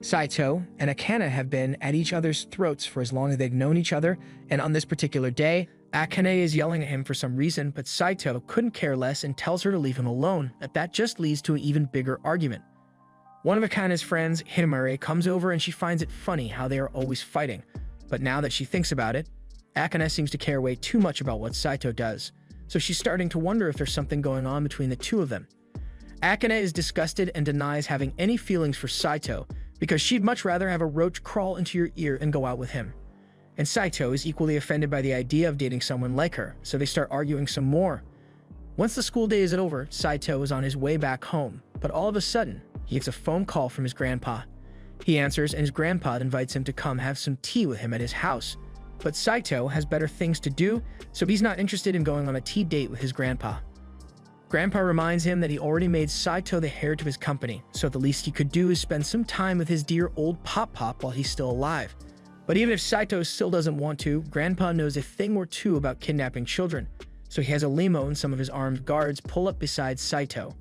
Saito and Akane have been at each other's throats for as long as they've known each other, and on this particular day, Akane is yelling at him for some reason, but Saito couldn't care less and tells her to leave him alone, and that just leads to an even bigger argument. One of Akane's friends, Hidamare, comes over and she finds it funny how they are always fighting, but now that she thinks about it, Akane seems to care way too much about what Saito does, so she's starting to wonder if there's something going on between the two of them. Akane is disgusted and denies having any feelings for Saito, because she'd much rather have a roach crawl into your ear and go out with him. And Saito is equally offended by the idea of dating someone like her, so they start arguing some more. Once the school day is over, Saito is on his way back home, but all of a sudden, he gets a phone call from his grandpa. He answers and his grandpa invites him to come have some tea with him at his house. But Saito has better things to do, so he's not interested in going on a tea date with his grandpa. Grandpa reminds him that he already made Saito the heir to his company, so the least he could do is spend some time with his dear old Pop-Pop while he's still alive. But even if Saito still doesn't want to, Grandpa knows a thing or two about kidnapping children, so he has a limo and some of his armed guards pull up beside Saito.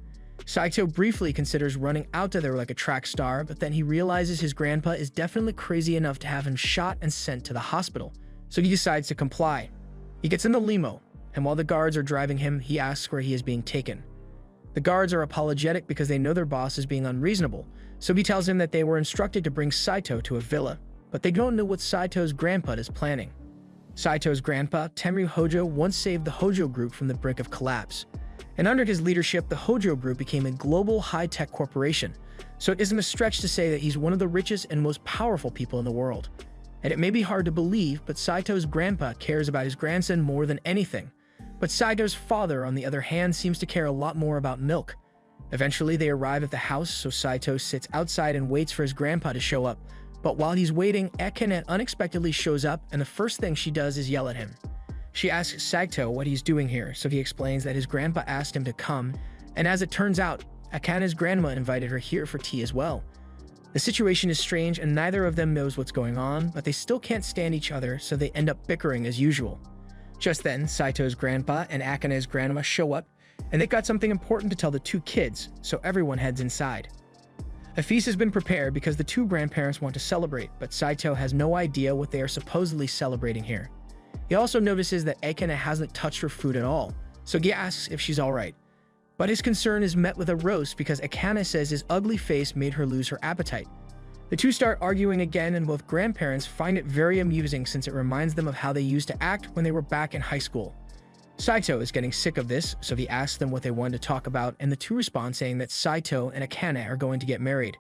Saito briefly considers running out of there like a track star, but then he realizes his grandpa is definitely crazy enough to have him shot and sent to the hospital, so he decides to comply. He gets in the limo, and while the guards are driving him, he asks where he is being taken. The guards are apologetic because they know their boss is being unreasonable, so he tells him that they were instructed to bring Saito to a villa, but they don't know what Saito's grandpa is planning. Saito's grandpa, Tenryu Hojo, once saved the Hojo group from the brink of collapse, and under his leadership, the Hojo group became a global high-tech corporation, so it isn't a stretch to say that he's one of the richest and most powerful people in the world. And it may be hard to believe, but Saito's grandpa cares about his grandson more than anything. But Saito's father, on the other hand, seems to care a lot more about milk. Eventually, they arrive at the house, so Saito sits outside and waits for his grandpa to show up. But while he's waiting, Akane unexpectedly shows up, and the first thing she does is yell at him. She asks Saito what he's doing here, so he explains that his grandpa asked him to come, and as it turns out, Akane's grandma invited her here for tea as well. The situation is strange, and neither of them knows what's going on, but they still can't stand each other, so they end up bickering as usual. Just then, Saito's grandpa and Akane's grandma show up, and they've got something important to tell the two kids, so everyone heads inside. A feast has been prepared because the two grandparents want to celebrate, but Saito has no idea what they are supposedly celebrating here. He also notices that Akane hasn't touched her food at all, so he asks if she's alright. But his concern is met with a roast because Akane says his ugly face made her lose her appetite. The two start arguing again, and both grandparents find it very amusing since it reminds them of how they used to act when they were back in high school. Saito is getting sick of this, so he asks them what they wanted to talk about, and the two respond saying that Saito and Akane are going to get married.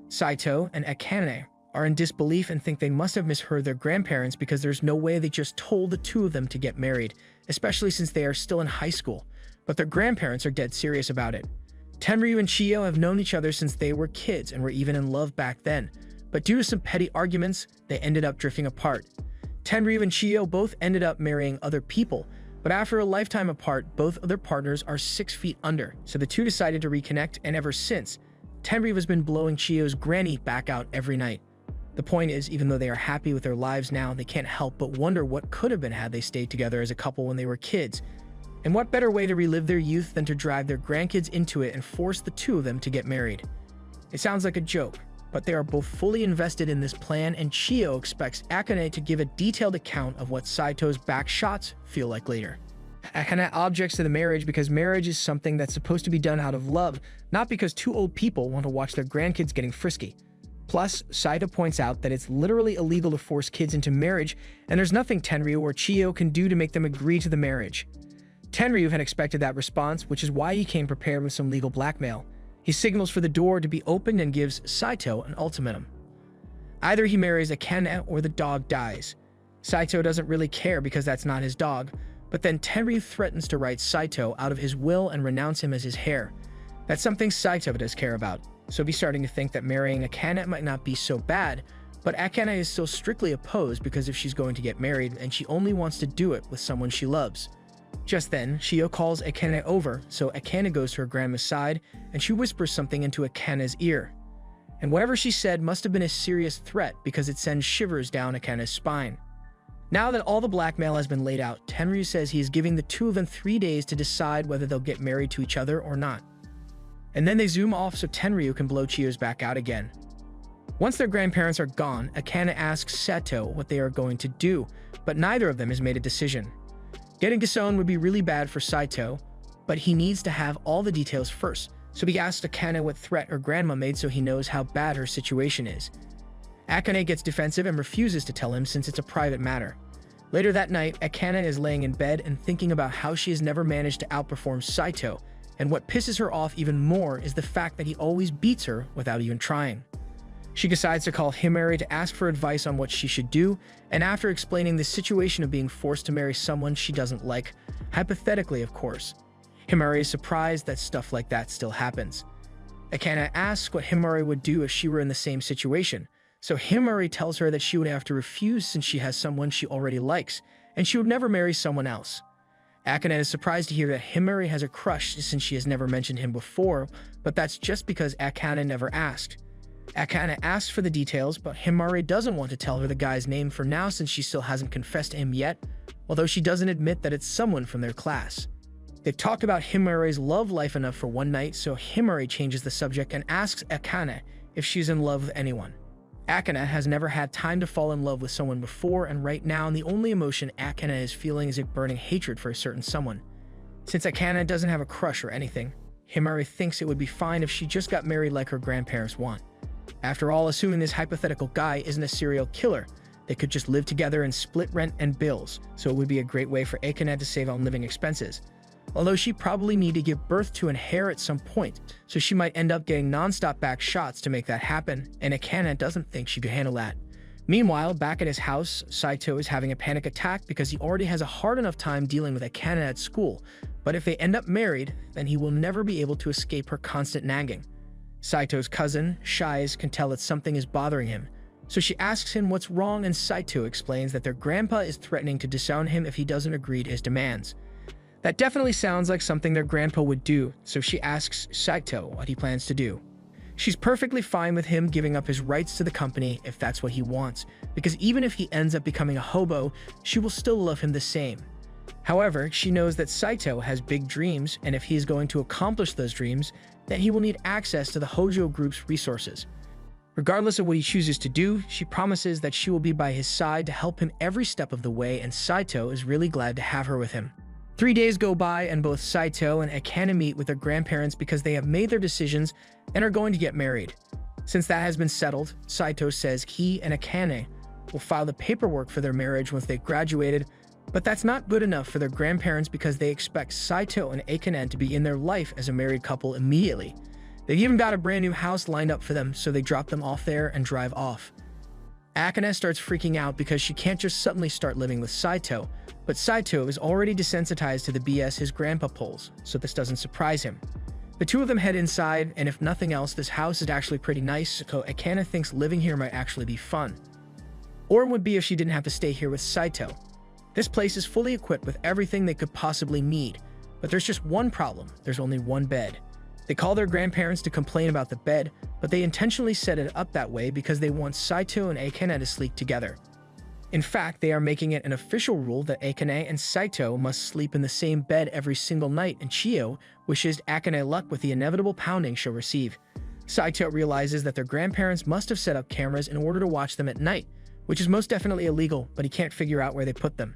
Saito and Akane are in disbelief and think they must have misheard their grandparents because there's no way they just told the two of them to get married, especially since they are still in high school. But their grandparents are dead serious about it. Tenryu and Chiyo have known each other since they were kids and were even in love back then, but due to some petty arguments, they ended up drifting apart. Tenryu and Chiyo both ended up marrying other people, but after a lifetime apart, both of their partners are 6 feet under, so the two decided to reconnect, and ever since, Tenryu has been blowing Chiyo's granny back out every night. The point is, even though they are happy with their lives now, they can't help but wonder what could have been had they stayed together as a couple when they were kids. And what better way to relive their youth than to drive their grandkids into it and force the two of them to get married? It sounds like a joke, but they are both fully invested in this plan, and Chiyo expects Akane to give a detailed account of what Saito's back shots feel like later. Akane objects to the marriage because marriage is something that's supposed to be done out of love, not because two old people want to watch their grandkids getting frisky. Plus, Saito points out that it's literally illegal to force kids into marriage, and there's nothing Tenryu or Chiyo can do to make them agree to the marriage. Tenryu had expected that response, which is why he came prepared with some legal blackmail. He signals for the door to be opened and gives Saito an ultimatum. Either he marries Akane or the dog dies. Saito doesn't really care because that's not his dog, but then Tenryu threatens to write Saito out of his will and renounce him as his heir. That's something Saito does care about, so he's starting to think that marrying Akane might not be so bad, but Akane is still strictly opposed because if she's going to get married, and she only wants to do it with someone she loves. Just then, Chiyo calls Akane over, so Akane goes to her grandma's side, and she whispers something into Akane's ear. And whatever she said must have been a serious threat because it sends shivers down Akane's spine. Now that all the blackmail has been laid out, Tenryu says he is giving the two of them 3 days to decide whether they'll get married to each other or not. And then they zoom off so Tenryu can blow Chiyo's back out again. Once their grandparents are gone, Akane asks Sato what they are going to do, but neither of them has made a decision. Getting disowned would be really bad for Saito, but he needs to have all the details first, so he asks Akane what threat her grandma made so he knows how bad her situation is. Akane gets defensive and refuses to tell him since it's a private matter. Later that night, Akane is laying in bed and thinking about how she has never managed to outperform Saito, and what pisses her off even more is the fact that he always beats her without even trying. She decides to call Himari to ask for advice on what she should do, and after explaining the situation of being forced to marry someone she doesn't like, hypothetically of course, Himari is surprised that stuff like that still happens. Akane asks what Himari would do if she were in the same situation, so Himari tells her that she would have to refuse since she has someone she already likes, and she would never marry someone else. Akane is surprised to hear that Himari has a crush since she has never mentioned him before, but that's just because Akane never asked. Akane asks for the details, but Himari doesn't want to tell her the guy's name for now since she still hasn't confessed to him yet, although she doesn't admit that it's someone from their class. They've talked about Himari's love life enough for one night, so Himari changes the subject and asks Akane if she's in love with anyone. Akane has never had time to fall in love with someone before, and right now the only emotion Akane is feeling is a burning hatred for a certain someone. Since Akane doesn't have a crush or anything, Himari thinks it would be fine if she just got married like her grandparents want. After all, assuming this hypothetical guy isn't a serial killer, they could just live together and split rent and bills, so it would be a great way for Akane to save on living expenses. Although she probably need to give birth to an heir at some point, so she might end up getting non-stop back shots to make that happen, and Akane doesn't think she could handle that. Meanwhile, back at his house, Saito is having a panic attack because he already has a hard enough time dealing with Akane at school, but if they end up married, then he will never be able to escape her constant nagging. Saito's cousin, Shize, can tell that something is bothering him, so she asks him what's wrong, and Saito explains that their grandpa is threatening to disown him if he doesn't agree to his demands. That definitely sounds like something their grandpa would do, so she asks Saito what he plans to do. She's perfectly fine with him giving up his rights to the company if that's what he wants, because even if he ends up becoming a hobo, she will still love him the same. However, she knows that Saito has big dreams, and if he is going to accomplish those dreams, then he will need access to the Hojo Group's resources. Regardless of what he chooses to do, she promises that she will be by his side to help him every step of the way, and Saito is really glad to have her with him. 3 days go by, and both Saito and Akane meet with their grandparents because they have made their decisions and are going to get married. Since that has been settled, Saito says he and Akane will file the paperwork for their marriage once they've graduated, but that's not good enough for their grandparents because they expect Saito and Akane to be in their life as a married couple immediately. They've even got a brand new house lined up for them, so they drop them off there and drive off. Akane starts freaking out because she can't just suddenly start living with Saito, but Saito is already desensitized to the BS his grandpa pulls, so this doesn't surprise him. The two of them head inside, and if nothing else, this house is actually pretty nice, so Akane thinks living here might actually be fun. Or it would be if she didn't have to stay here with Saito. This place is fully equipped with everything they could possibly need, but there's just one problem: there's only one bed. They call their grandparents to complain about the bed, but they intentionally set it up that way because they want Saito and Akane to sleep together. In fact, they are making it an official rule that Akane and Saito must sleep in the same bed every single night, and Chiyo wishes Akane luck with the inevitable pounding she'll receive. Saito realizes that their grandparents must have set up cameras in order to watch them at night, which is most definitely illegal, but he can't figure out where they put them.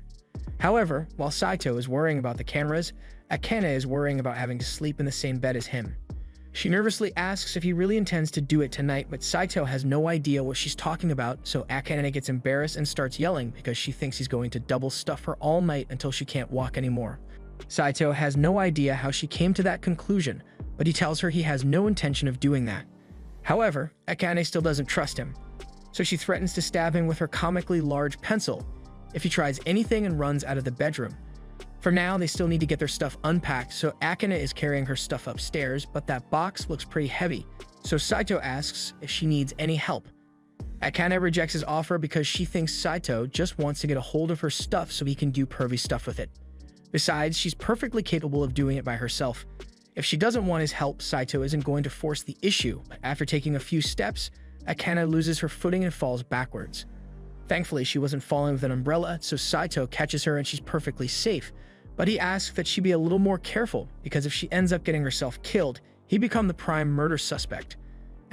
However, while Saito is worrying about the cameras, Akane is worrying about having to sleep in the same bed as him. She nervously asks if he really intends to do it tonight, but Saito has no idea what she's talking about, so Akane gets embarrassed and starts yelling because she thinks he's going to double stuff her all night until she can't walk anymore. Saito has no idea how she came to that conclusion, but he tells her he has no intention of doing that. However, Akane still doesn't trust him, so she threatens to stab him with her comically large pencil if he tries anything and runs out of the bedroom. For now, they still need to get their stuff unpacked, so Akane is carrying her stuff upstairs, but that box looks pretty heavy, so Saito asks if she needs any help. Akane rejects his offer because she thinks Saito just wants to get a hold of her stuff so he can do pervy stuff with it. Besides, she's perfectly capable of doing it by herself. If she doesn't want his help, Saito isn't going to force the issue, but after taking a few steps, Akane loses her footing and falls backwards. Thankfully, she wasn't falling with an umbrella, so Saito catches her and she's perfectly safe, but he asks that she be a little more careful because if she ends up getting herself killed, he'd become the prime murder suspect.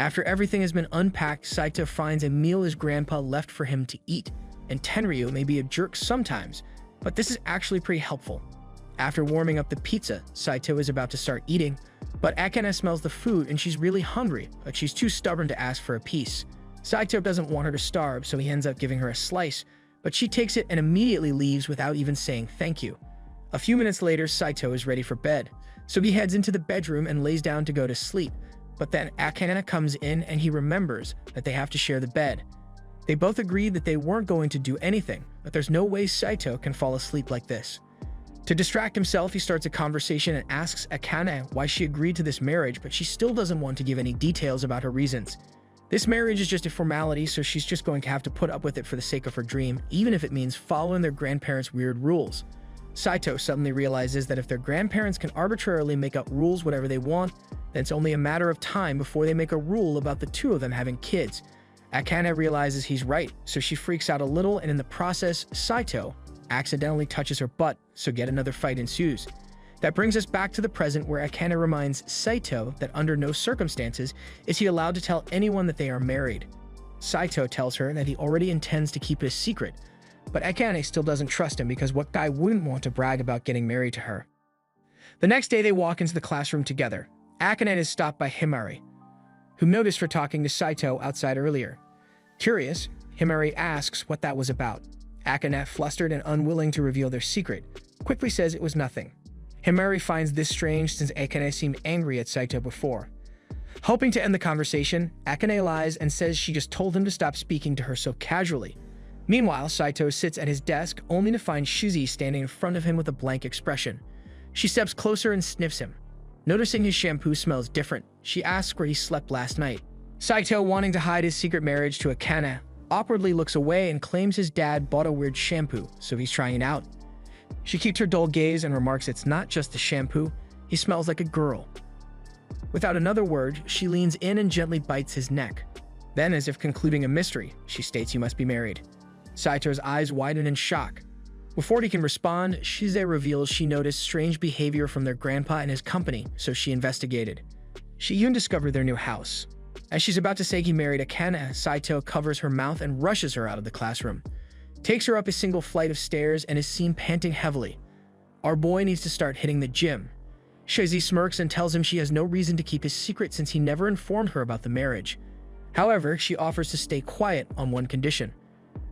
After everything has been unpacked, Saito finds a meal his grandpa left for him to eat, and Tenryu may be a jerk sometimes, but this is actually pretty helpful. After warming up the pizza, Saito is about to start eating, but Akane smells the food and she's really hungry, but she's too stubborn to ask for a piece. Saito doesn't want her to starve, so he ends up giving her a slice, but she takes it and immediately leaves without even saying thank you. A few minutes later, Saito is ready for bed, so he heads into the bedroom and lays down to go to sleep. But then Akane comes in and he remembers that they have to share the bed. They both agree that they weren't going to do anything, but there's no way Saito can fall asleep like this. To distract himself, he starts a conversation and asks Akane why she agreed to this marriage, but she still doesn't want to give any details about her reasons. This marriage is just a formality, so she's just going to have to put up with it for the sake of her dream, even if it means following their grandparents' weird rules. Saito suddenly realizes that if their grandparents can arbitrarily make up rules whatever they want, then it's only a matter of time before they make a rule about the two of them having kids. Akane realizes he's right, so she freaks out a little, and in the process, Saito accidentally touches her butt, so yet another fight ensues. That brings us back to the present, where Akane reminds Saito that under no circumstances is he allowed to tell anyone that they are married. Saito tells her that he already intends to keep it a secret, but Akane still doesn't trust him because what guy wouldn't want to brag about getting married to her? The next day they walk into the classroom together. Akane is stopped by Himari, who noticed her talking to Saito outside earlier. Curious, Himari asks what that was about. Akane, flustered and unwilling to reveal their secret, quickly says it was nothing. Himari finds this strange since Akane seemed angry at Saito before. Hoping to end the conversation, Akane lies and says she just told him to stop speaking to her so casually. Meanwhile, Saito sits at his desk only to find Shuzi standing in front of him with a blank expression. She steps closer and sniffs him. Noticing his shampoo smells different, she asks where he slept last night. Saito, wanting to hide his secret marriage to Akane, awkwardly looks away and claims his dad bought a weird shampoo, so he's trying it out. She keeps her dull gaze and remarks it's not just the shampoo, he smells like a girl. Without another word, she leans in and gently bites his neck. Then, as if concluding a mystery, she states he must be married. Saito's eyes widen in shock. Before he can respond, Shize reveals she noticed strange behavior from their grandpa and his company, so she investigated. She even discovered their new house. As she's about to say he married Akane, Saito covers her mouth and rushes her out of the classroom. Takes her up a single flight of stairs and is seen panting heavily. Our boy needs to start hitting the gym. Shize smirks and tells him she has no reason to keep his secret since he never informed her about the marriage. However, she offers to stay quiet on one condition.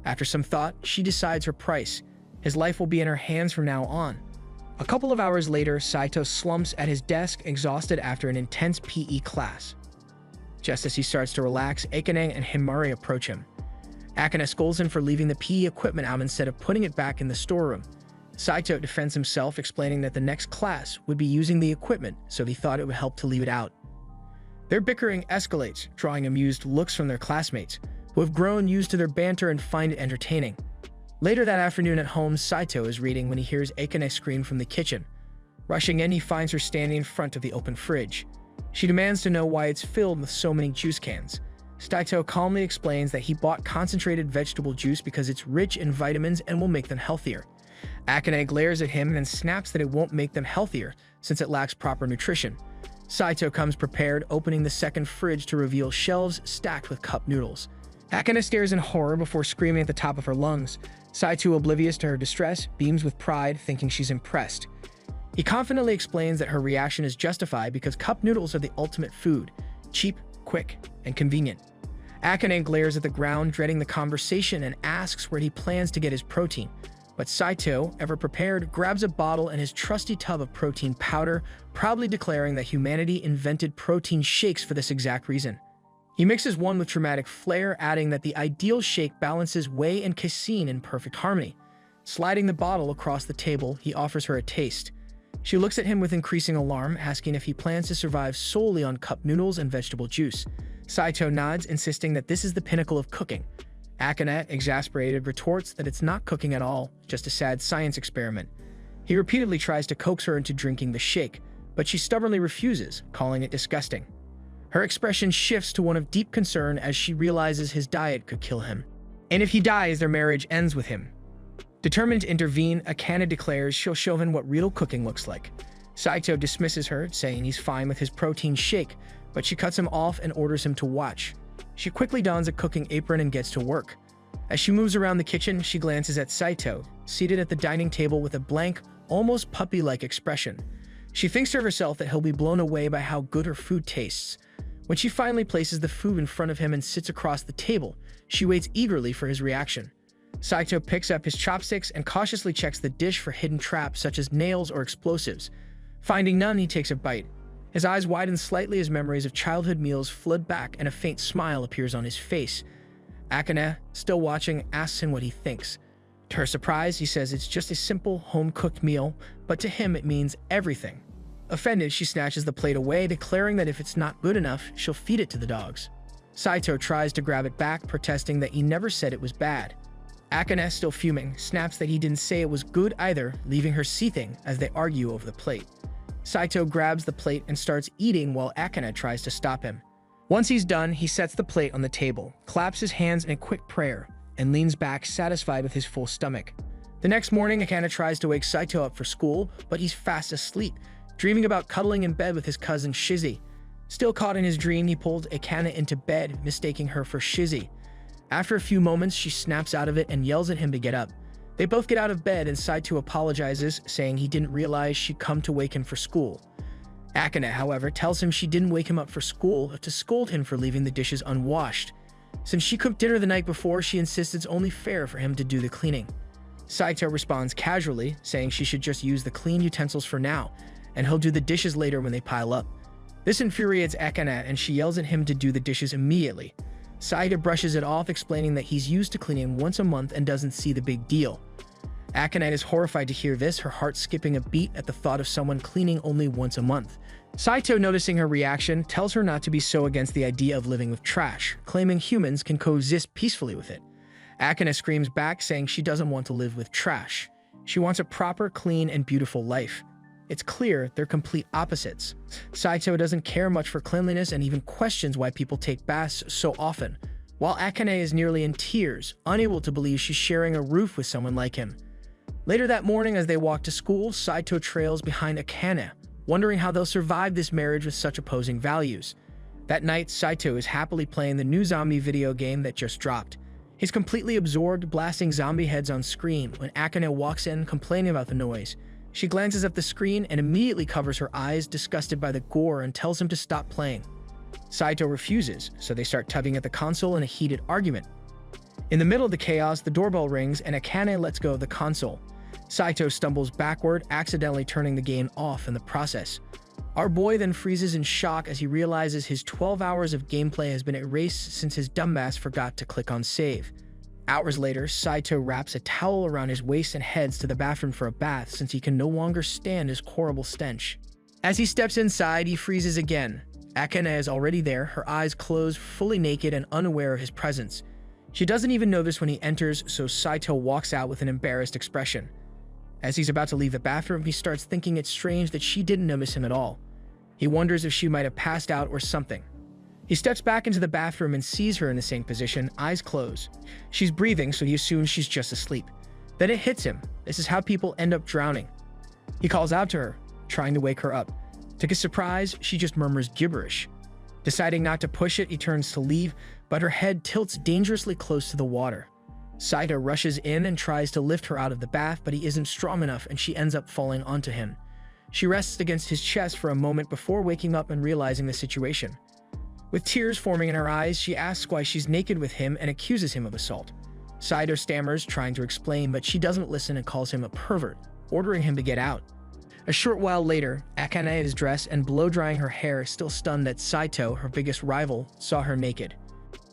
After some thought, she decides her price. His life will be in her hands from now on. A couple of hours later, Saito slumps at his desk, exhausted after an intense PE class. Just as he starts to relax, Akane and Himari approach him. Akane scolds him for leaving the PE equipment out instead of putting it back in the storeroom. Saito defends himself, explaining that the next class would be using the equipment, so he thought it would help to leave it out. Their bickering escalates, drawing amused looks from their classmates, who have grown used to their banter and find it entertaining. Later that afternoon at home, Saito is reading when he hears Akane scream from the kitchen. Rushing in, he finds her standing in front of the open fridge. She demands to know why it's filled with so many juice cans. Saito calmly explains that he bought concentrated vegetable juice because it's rich in vitamins and will make them healthier. Akane glares at him and snaps that it won't make them healthier since it lacks proper nutrition. Saito comes prepared, opening the second fridge to reveal shelves stacked with cup noodles. Akane stares in horror before screaming at the top of her lungs. Saito, oblivious to her distress, beams with pride, thinking she's impressed. He confidently explains that her reaction is justified because cup noodles are the ultimate food, cheap, quick, and convenient. Akane glares at the ground, dreading the conversation, and asks where he plans to get his protein. But Saito, ever prepared, grabs a bottle and his trusty tub of protein powder, proudly declaring that humanity invented protein shakes for this exact reason. He mixes one with dramatic flair, adding that the ideal shake balances whey and casein in perfect harmony. Sliding the bottle across the table, he offers her a taste. She looks at him with increasing alarm, asking if he plans to survive solely on cup noodles and vegetable juice. Saito nods, insisting that this is the pinnacle of cooking. Akane, exasperated, retorts that it's not cooking at all, just a sad science experiment. He repeatedly tries to coax her into drinking the shake, but she stubbornly refuses, calling it disgusting. Her expression shifts to one of deep concern as she realizes his diet could kill him. And if he dies, their marriage ends with him. Determined to intervene, Akane declares she'll show him what real cooking looks like. Saito dismisses her, saying he's fine with his protein shake, but she cuts him off and orders him to watch. She quickly dons a cooking apron and gets to work. As she moves around the kitchen, she glances at Saito, seated at the dining table with a blank, almost puppy-like expression. She thinks to herself that he'll be blown away by how good her food tastes. When she finally places the food in front of him and sits across the table, she waits eagerly for his reaction. Saito picks up his chopsticks and cautiously checks the dish for hidden traps such as nails or explosives. Finding none, he takes a bite. His eyes widen slightly as memories of childhood meals flood back and a faint smile appears on his face. Akane, still watching, asks him what he thinks. To her surprise, he says it's just a simple, home-cooked meal, but to him it means everything. Offended, she snatches the plate away, declaring that if it's not good enough, she'll feed it to the dogs. Saito tries to grab it back, protesting that he never said it was bad. Akane, still fuming, snaps that he didn't say it was good either, leaving her seething as they argue over the plate. Saito grabs the plate and starts eating while Akane tries to stop him. Once he's done, he sets the plate on the table, claps his hands in a quick prayer, and leans back, satisfied with his full stomach. The next morning, Akane tries to wake Saito up for school, but he's fast asleep, dreaming about cuddling in bed with his cousin Shizzy. Still caught in his dream, he pulls Akane into bed, mistaking her for Shizzy. After a few moments, she snaps out of it and yells at him to get up. They both get out of bed and Saito apologizes, saying he didn't realize she'd come to wake him for school. Akane, however, tells him she didn't wake him up for school, to scold him for leaving the dishes unwashed. Since she cooked dinner the night before, she insists it's only fair for him to do the cleaning. Saito responds casually, saying she should just use the clean utensils for now, and he'll do the dishes later when they pile up. This infuriates Akane, and she yells at him to do the dishes immediately. Saito brushes it off, explaining that he's used to cleaning once a month and doesn't see the big deal. Akane is horrified to hear this, her heart skipping a beat at the thought of someone cleaning only once a month. Saito, noticing her reaction, tells her not to be so against the idea of living with trash, claiming humans can coexist peacefully with it. Akane screams back, saying she doesn't want to live with trash. She wants a proper, clean, and beautiful life. It's clear they're complete opposites. Saito doesn't care much for cleanliness and even questions why people take baths so often, while Akane is nearly in tears, unable to believe she's sharing a roof with someone like him. Later that morning, as they walk to school, Saito trails behind Akane, wondering how they'll survive this marriage with such opposing values. That night, Saito is happily playing the new zombie video game that just dropped. He's completely absorbed, blasting zombie heads on screen when Akane walks in, complaining about the noise. She glances at the screen and immediately covers her eyes, disgusted by the gore, and tells him to stop playing. Saito refuses, so they start tugging at the console in a heated argument. In the middle of the chaos, the doorbell rings and Akane lets go of the console. Saito stumbles backward, accidentally turning the game off in the process. Our boy then freezes in shock as he realizes his 12 hours of gameplay has been erased since his dumbass forgot to click on save. Hours later, Saito wraps a towel around his waist and heads to the bathroom for a bath since he can no longer stand his horrible stench. As he steps inside, he freezes again. Akane is already there, her eyes closed, fully naked and unaware of his presence. She doesn't even notice when he enters, so Saito walks out with an embarrassed expression. As he's about to leave the bathroom, he starts thinking it's strange that she didn't notice him at all. He wonders if she might have passed out or something. He steps back into the bathroom and sees her in the same position, eyes closed. She's breathing, so he assumes she's just asleep. Then it hits him. This is how people end up drowning. He calls out to her, trying to wake her up. To his surprise, she just murmurs gibberish. Deciding not to push it, he turns to leave, but her head tilts dangerously close to the water. Saito rushes in and tries to lift her out of the bath, but he isn't strong enough and she ends up falling onto him. She rests against his chest for a moment before waking up and realizing the situation. With tears forming in her eyes, she asks why she's naked with him and accuses him of assault. Saito stammers, trying to explain, but she doesn't listen and calls him a pervert, ordering him to get out. A short while later, Akane is dressed and blow-drying her hair, still stunned that Saito, her biggest rival, saw her naked.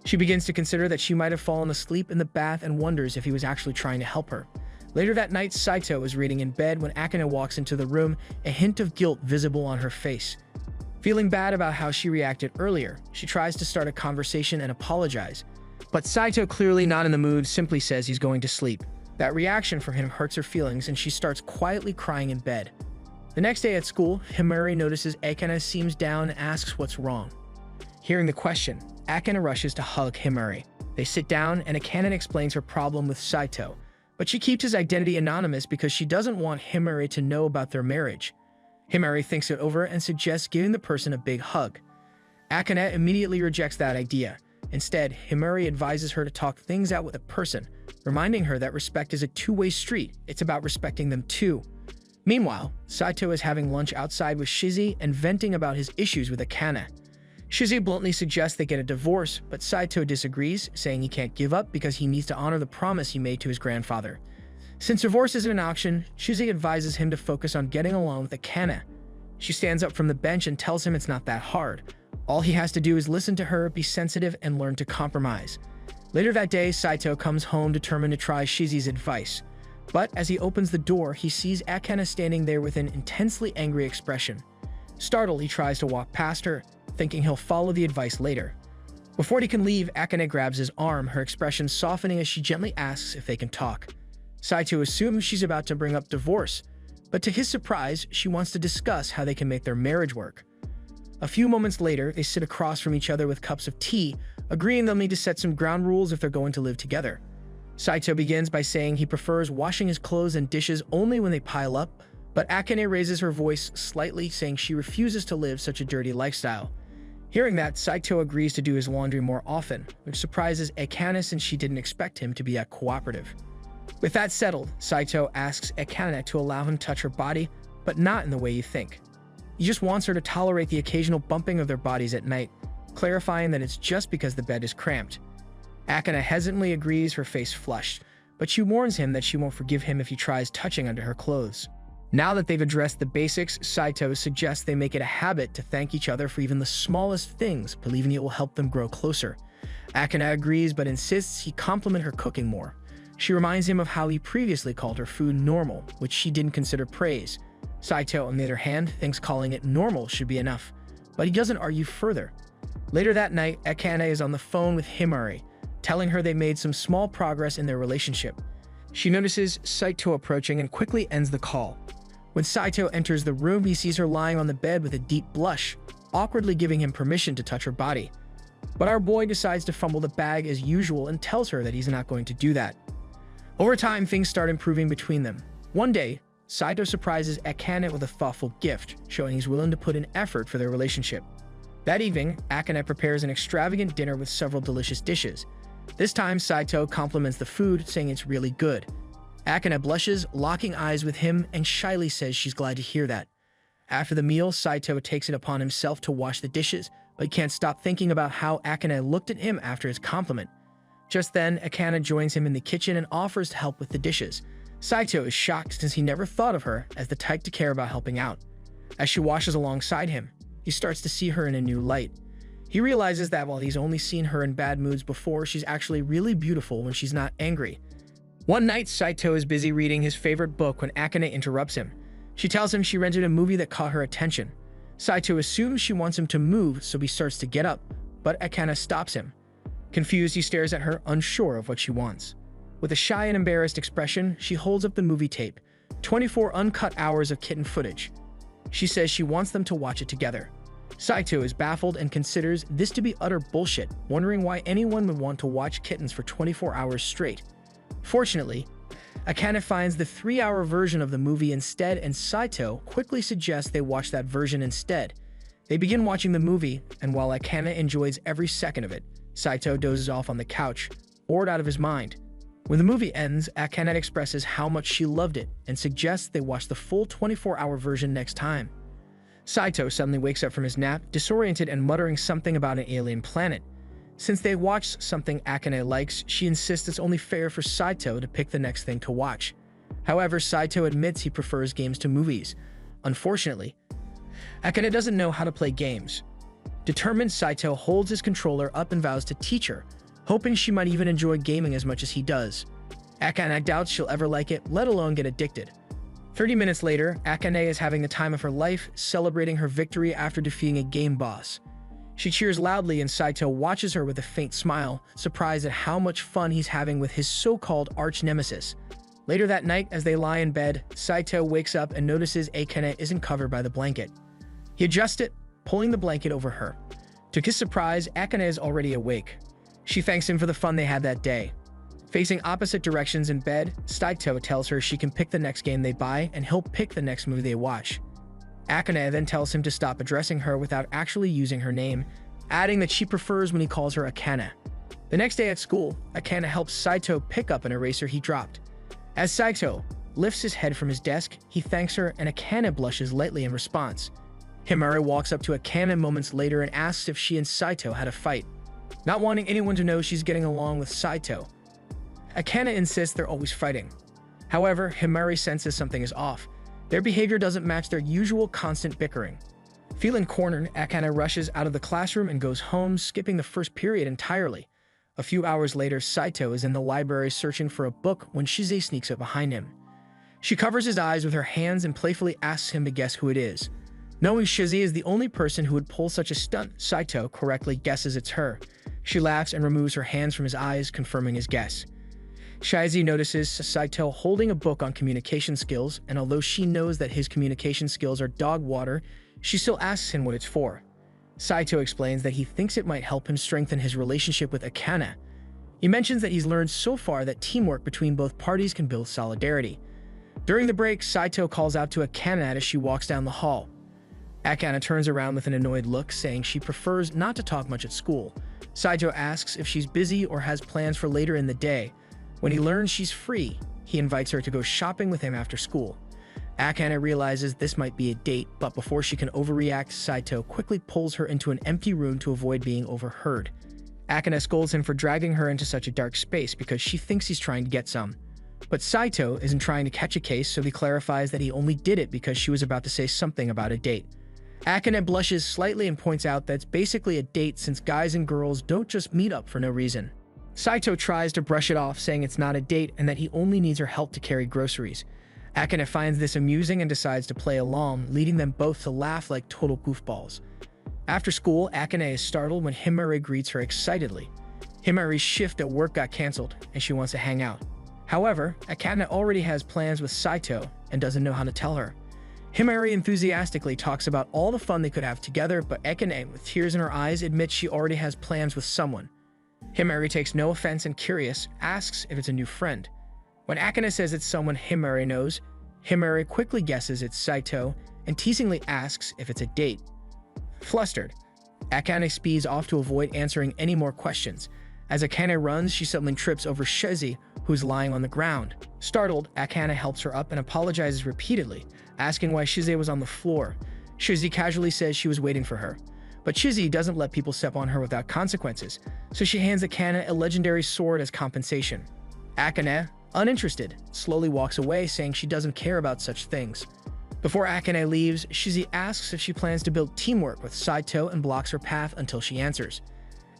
She begins to consider that she might have fallen asleep in the bath and wonders if he was actually trying to help her. Later that night, Saito is reading in bed when Akane walks into the room, a hint of guilt visible on her face. Feeling bad about how she reacted earlier, she tries to start a conversation and apologize. But Saito, clearly not in the mood, simply says he's going to sleep. That reaction from him hurts her feelings and she starts quietly crying in bed. The next day at school, Himari notices Akane seems down and asks what's wrong. Hearing the question, Akane rushes to hug Himari. They sit down and Akane explains her problem with Saito, but she keeps his identity anonymous because she doesn't want Himari to know about their marriage. Himari thinks it over and suggests giving the person a big hug. Akane immediately rejects that idea. Instead, Himari advises her to talk things out with a person, reminding her that respect is a two-way street. It's about respecting them too. Meanwhile, Saito is having lunch outside with Shizi and venting about his issues with Akane. Shizi bluntly suggests they get a divorce, but Saito disagrees, saying he can't give up because he needs to honor the promise he made to his grandfather. Since divorce isn't an option, Shizi advises him to focus on getting along with Akane. She stands up from the bench and tells him it's not that hard. All he has to do is listen to her, be sensitive, and learn to compromise. Later that day, Saito comes home determined to try Shizi's advice. But as he opens the door, he sees Akane standing there with an intensely angry expression. Startled, he tries to walk past her, thinking he'll follow the advice later. Before he can leave, Akane grabs his arm, her expression softening as she gently asks if they can talk. Saito assumes she's about to bring up divorce, but to his surprise, she wants to discuss how they can make their marriage work. A few moments later, they sit across from each other with cups of tea, agreeing they'll need to set some ground rules if they're going to live together. Saito begins by saying he prefers washing his clothes and dishes only when they pile up, but Akane raises her voice slightly, saying she refuses to live such a dirty lifestyle. Hearing that, Saito agrees to do his laundry more often, which surprises Akane since she didn't expect him to be that cooperative. With that settled, Saito asks Akane to allow him to touch her body, but not in the way you think. He just wants her to tolerate the occasional bumping of their bodies at night, clarifying that it's just because the bed is cramped. Akane hesitantly agrees, her face flushed, but she warns him that she won't forgive him if he tries touching under her clothes. Now that they've addressed the basics, Saito suggests they make it a habit to thank each other for even the smallest things, believing it will help them grow closer. Akane agrees but insists he compliment her cooking more. She reminds him of how he previously called her food normal, which she didn't consider praise. Saito, on the other hand, thinks calling it normal should be enough, but he doesn't argue further. Later that night, Akane is on the phone with Himari, telling her they made some small progress in their relationship. She notices Saito approaching and quickly ends the call. When Saito enters the room, he sees her lying on the bed with a deep blush, awkwardly giving him permission to touch her body. But our boy decides to fumble the bag as usual and tells her that he's not going to do that. Over time, things start improving between them. One day, Saito surprises Akane with a thoughtful gift, showing he's willing to put in effort for their relationship. That evening, Akane prepares an extravagant dinner with several delicious dishes. This time, Saito compliments the food, saying it's really good. Akane blushes, locking eyes with him, and shyly says she's glad to hear that. After the meal, Saito takes it upon himself to wash the dishes, but he can't stop thinking about how Akane looked at him after his compliment. Just then, Akane joins him in the kitchen and offers to help with the dishes. Saito is shocked since he never thought of her as the type to care about helping out. As she washes alongside him, he starts to see her in a new light. He realizes that while he's only seen her in bad moods before, she's actually really beautiful when she's not angry. One night, Saito is busy reading his favorite book when Akane interrupts him. She tells him she rented a movie that caught her attention. Saito assumes she wants him to move, so he starts to get up, but Akane stops him. Confused, he stares at her, unsure of what she wants. With a shy and embarrassed expression, she holds up the movie tape, 24 uncut hours of kitten footage. She says she wants them to watch it together. Saito is baffled and considers this to be utter bullshit, wondering why anyone would want to watch kittens for 24 hours straight. Fortunately, Akane finds the 3-hour version of the movie instead, and Saito quickly suggests they watch that version instead. They begin watching the movie, and while Akane enjoys every second of it, Saito dozes off on the couch, bored out of his mind. When the movie ends, Akane expresses how much she loved it and suggests they watch the full 24-hour version next time. Saito suddenly wakes up from his nap, disoriented and muttering something about an alien planet. Since they watched something Akane likes, she insists it's only fair for Saito to pick the next thing to watch. However, Saito admits he prefers games to movies. Unfortunately, Akane doesn't know how to play games. Determined, Saito holds his controller up and vows to teach her, hoping she might even enjoy gaming as much as he does. Akane doubts she'll ever like it, let alone get addicted. 30 minutes later, Akane is having the time of her life, celebrating her victory after defeating a game boss. She cheers loudly and Saito watches her with a faint smile, surprised at how much fun he's having with his so-called arch-nemesis. Later that night, as they lie in bed, Saito wakes up and notices Akane isn't covered by the blanket. He adjusts it, pulling the blanket over her. To his surprise, Akane is already awake. She thanks him for the fun they had that day. Facing opposite directions in bed, Saito tells her she can pick the next game they buy and he'll pick the next movie they watch. Akane then tells him to stop addressing her without actually using her name, adding that she prefers when he calls her Akane. The next day at school, Akane helps Saito pick up an eraser he dropped. As Saito lifts his head from his desk, he thanks her and Akane blushes lightly in response. Himari walks up to Akane moments later and asks if she and Saito had a fight. Not wanting anyone to know she's getting along with Saito, Akane insists they're always fighting. However, Himari senses something is off. Their behavior doesn't match their usual constant bickering. Feeling cornered, Akane rushes out of the classroom and goes home, skipping the first period entirely. A few hours later, Saito is in the library searching for a book when Shize sneaks up behind him. She covers his eyes with her hands and playfully asks him to guess who it is. Knowing Shize is the only person who would pull such a stunt, Saito correctly guesses it's her. She laughs and removes her hands from his eyes, confirming his guess. Shize notices Saito holding a book on communication skills, and although she knows that his communication skills are dog water, she still asks him what it's for. Saito explains that he thinks it might help him strengthen his relationship with Akane. He mentions that he's learned so far that teamwork between both parties can build solidarity. During the break, Saito calls out to Akane as she walks down the hall. Akane turns around with an annoyed look, saying she prefers not to talk much at school. Saito asks if she's busy or has plans for later in the day. When he learns she's free, he invites her to go shopping with him after school. Akane realizes this might be a date, but before she can overreact, Saito quickly pulls her into an empty room to avoid being overheard. Akane scolds him for dragging her into such a dark space because she thinks he's trying to get some. But Saito isn't trying to catch a case, so he clarifies that he only did it because she was about to say something about a date. Akane blushes slightly and points out that it's basically a date since guys and girls don't just meet up for no reason. Saito tries to brush it off, saying it's not a date and that he only needs her help to carry groceries. Akane finds this amusing and decides to play along, leading them both to laugh like total goofballs. After school, Akane is startled when Himari greets her excitedly. Himari's shift at work got cancelled, and she wants to hang out. However, Akane already has plans with Saito and doesn't know how to tell her. Himari enthusiastically talks about all the fun they could have together, but Akane, with tears in her eyes, admits she already has plans with someone. Himari takes no offense and, curious, asks if it's a new friend. When Akane says it's someone Himari knows, Himari quickly guesses it's Saito and teasingly asks if it's a date. Flustered, Akane speeds off to avoid answering any more questions. As Akane runs, she suddenly trips over Shize, who's lying on the ground. Startled, Akane helps her up and apologizes repeatedly, asking why Shize was on the floor. Shize casually says she was waiting for her. But Shize doesn't let people step on her without consequences, so she hands Akane a legendary sword as compensation. Akane, uninterested, slowly walks away, saying she doesn't care about such things. Before Akane leaves, Shize asks if she plans to build teamwork with Saito and blocks her path until she answers.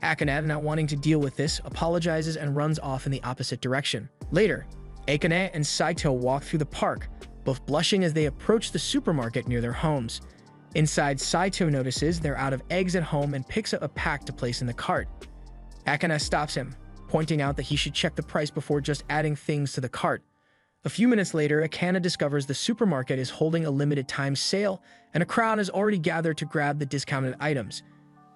Akane, not wanting to deal with this, apologizes and runs off in the opposite direction. Later, Akane and Saito walk through the park, both blushing as they approach the supermarket near their homes. Inside, Saito notices they're out of eggs at home and picks up a pack to place in the cart. Akane stops him, pointing out that he should check the price before just adding things to the cart. A few minutes later, Akane discovers the supermarket is holding a limited-time sale, and a crowd has already gathered to grab the discounted items.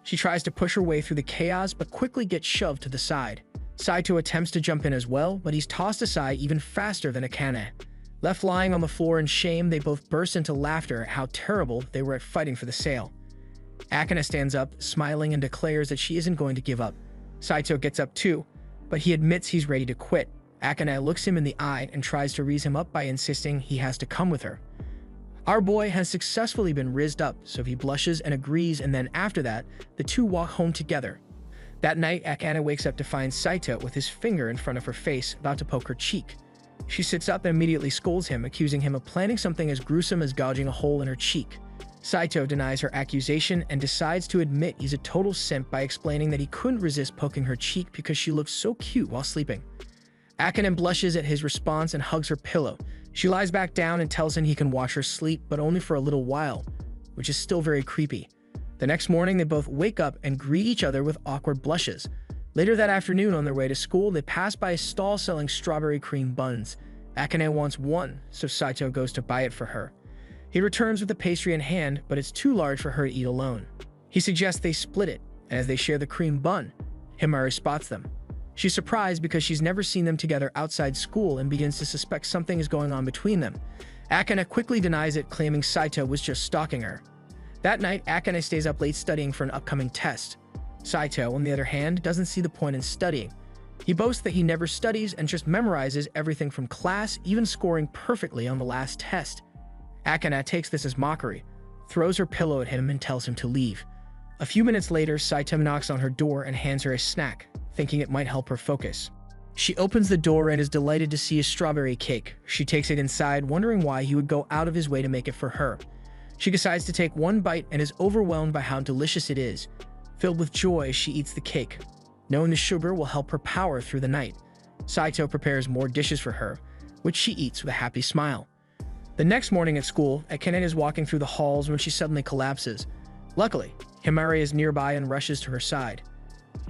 She tries to push her way through the chaos, but quickly gets shoved to the side. Saito attempts to jump in as well, but he's tossed aside even faster than Akane. Left lying on the floor in shame, they both burst into laughter at how terrible they were at fighting for the sale. Akane stands up, smiling, and declares that she isn't going to give up. Saito gets up too, but he admits he's ready to quit. Akane looks him in the eye and tries to raise him up by insisting he has to come with her. Our boy has successfully been rizzed up, so he blushes and agrees, and then after that, the two walk home together. That night, Akane wakes up to find Saito with his finger in front of her face, about to poke her cheek. She sits up and immediately scolds him, accusing him of planning something as gruesome as gouging a hole in her cheek. Saito denies her accusation and decides to admit he's a total simp by explaining that he couldn't resist poking her cheek because she looked so cute while sleeping. Akane blushes at his response and hugs her pillow. She lies back down and tells him he can watch her sleep, but only for a little while, which is still very creepy. The next morning, they both wake up and greet each other with awkward blushes. Later that afternoon, on their way to school, they pass by a stall selling strawberry cream buns. Akane wants one, so Saito goes to buy it for her. He returns with the pastry in hand, but it's too large for her to eat alone. He suggests they split it, and as they share the cream bun, Himari spots them. She's surprised because she's never seen them together outside school and begins to suspect something is going on between them. Akane quickly denies it, claiming Saito was just stalking her. That night, Akane stays up late studying for an upcoming test. Saito, on the other hand, doesn't see the point in studying. He boasts that he never studies and just memorizes everything from class, even scoring perfectly on the last test. Akane takes this as mockery, throws her pillow at him, and tells him to leave. A few minutes later, Saito knocks on her door and hands her a snack, thinking it might help her focus. She opens the door and is delighted to see a strawberry cake. She takes it inside, wondering why he would go out of his way to make it for her. She decides to take one bite and is overwhelmed by how delicious it is. Filled with joy, she eats the cake, knowing the sugar will help her power through the night. Saito prepares more dishes for her, which she eats with a happy smile. The next morning at school, Akane is walking through the halls when she suddenly collapses. Luckily, Himari is nearby and rushes to her side.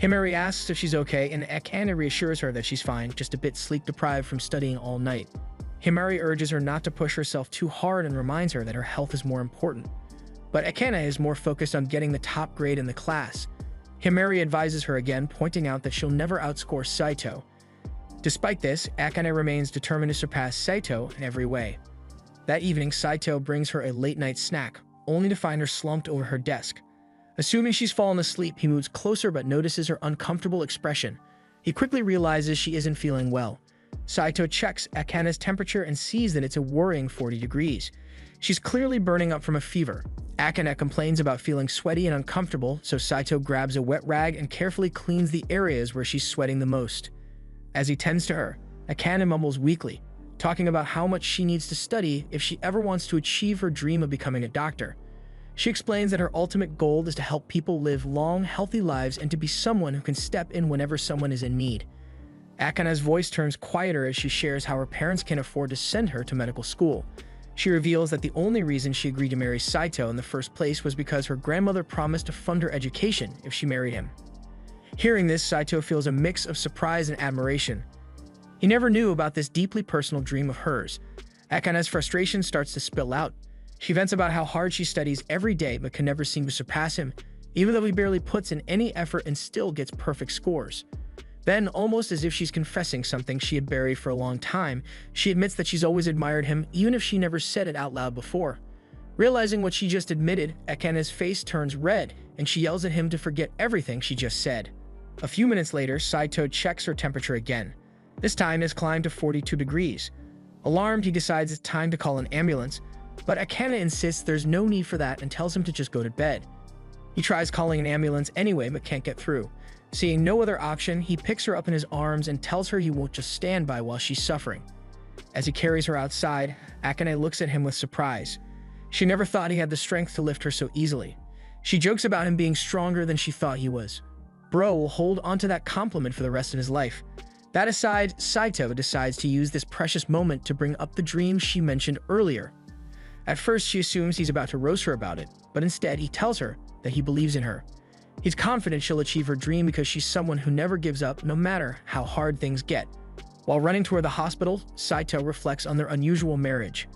Himari asks if she's okay, and Akane reassures her that she's fine, just a bit sleep-deprived from studying all night. Himari urges her not to push herself too hard and reminds her that her health is more important. But Akane is more focused on getting the top grade in the class. Himari advises her again, pointing out that she'll never outscore Saito. Despite this, Akane remains determined to surpass Saito in every way. That evening, Saito brings her a late-night snack, only to find her slumped over her desk. Assuming she's fallen asleep, he moves closer but notices her uncomfortable expression. He quickly realizes she isn't feeling well. Saito checks Akane's temperature and sees that it's a worrying 40 degrees. She's clearly burning up from a fever. Akane complains about feeling sweaty and uncomfortable, so Saito grabs a wet rag and carefully cleans the areas where she's sweating the most. As he tends to her, Akane mumbles weakly, talking about how much she needs to study if she ever wants to achieve her dream of becoming a doctor. She explains that her ultimate goal is to help people live long, healthy lives and to be someone who can step in whenever someone is in need. Akane's voice turns quieter as she shares how her parents can afford to send her to medical school. She reveals that the only reason she agreed to marry Saito in the first place was because her grandmother promised to fund her education if she married him. Hearing this, Saito feels a mix of surprise and admiration. He never knew about this deeply personal dream of hers. Akane's frustration starts to spill out. She vents about how hard she studies every day but can never seem to surpass him, even though he barely puts in any effort and still gets perfect scores. Then, almost as if she's confessing something she had buried for a long time, she admits that she's always admired him, even if she never said it out loud before. Realizing what she just admitted, Akane's face turns red, and she yells at him to forget everything she just said. A few minutes later, Saito checks her temperature again. This time, it has climbed to 42 degrees. Alarmed, he decides it's time to call an ambulance, but Akane insists there's no need for that and tells him to just go to bed. He tries calling an ambulance anyway, but can't get through. Seeing no other option, he picks her up in his arms and tells her he won't just stand by while she's suffering. As he carries her outside, Akane looks at him with surprise. She never thought he had the strength to lift her so easily. She jokes about him being stronger than she thought he was. Bro will hold onto that compliment for the rest of his life. That aside, Saito decides to use this precious moment to bring up the dream she mentioned earlier. At first, she assumes he's about to roast her about it, but instead he tells her that he believes in her. He's confident she'll achieve her dream because she's someone who never gives up no matter how hard things get. While running toward the hospital, Saito reflects on their unusual marriage.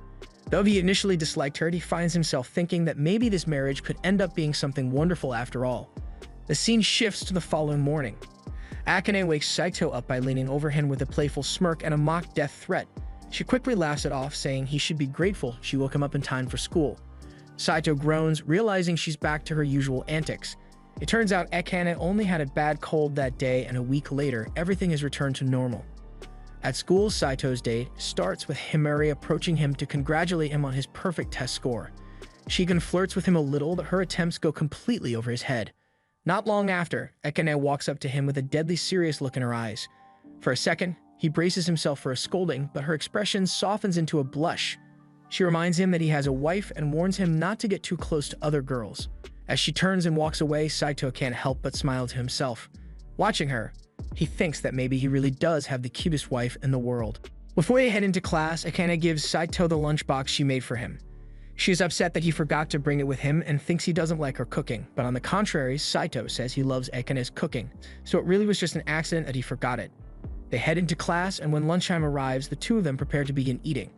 Though he initially disliked her, he finds himself thinking that maybe this marriage could end up being something wonderful after all. The scene shifts to the following morning. Akane wakes Saito up by leaning over him with a playful smirk and a mock death threat. She quickly laughs it off, saying he should be grateful she woke him up in time for school. Saito groans, realizing she's back to her usual antics. It turns out Akane only had a bad cold that day, and a week later, everything has returned to normal. At school, Saito's day starts with Himari approaching him to congratulate him on his perfect test score. She even flirts with him a little, but her attempts go completely over his head. Not long after, Akane walks up to him with a deadly serious look in her eyes. For a second, he braces himself for a scolding, but her expression softens into a blush. She reminds him that he has a wife and warns him not to get too close to other girls. As she turns and walks away, Saito can't help but smile to himself. Watching her, he thinks that maybe he really does have the cutest wife in the world. Before they head into class, Akane gives Saito the lunchbox she made for him. She is upset that he forgot to bring it with him and thinks he doesn't like her cooking, but on the contrary, Saito says he loves Akane's cooking, so it really was just an accident that he forgot it. They head into class, and when lunchtime arrives, the two of them prepare to begin eating.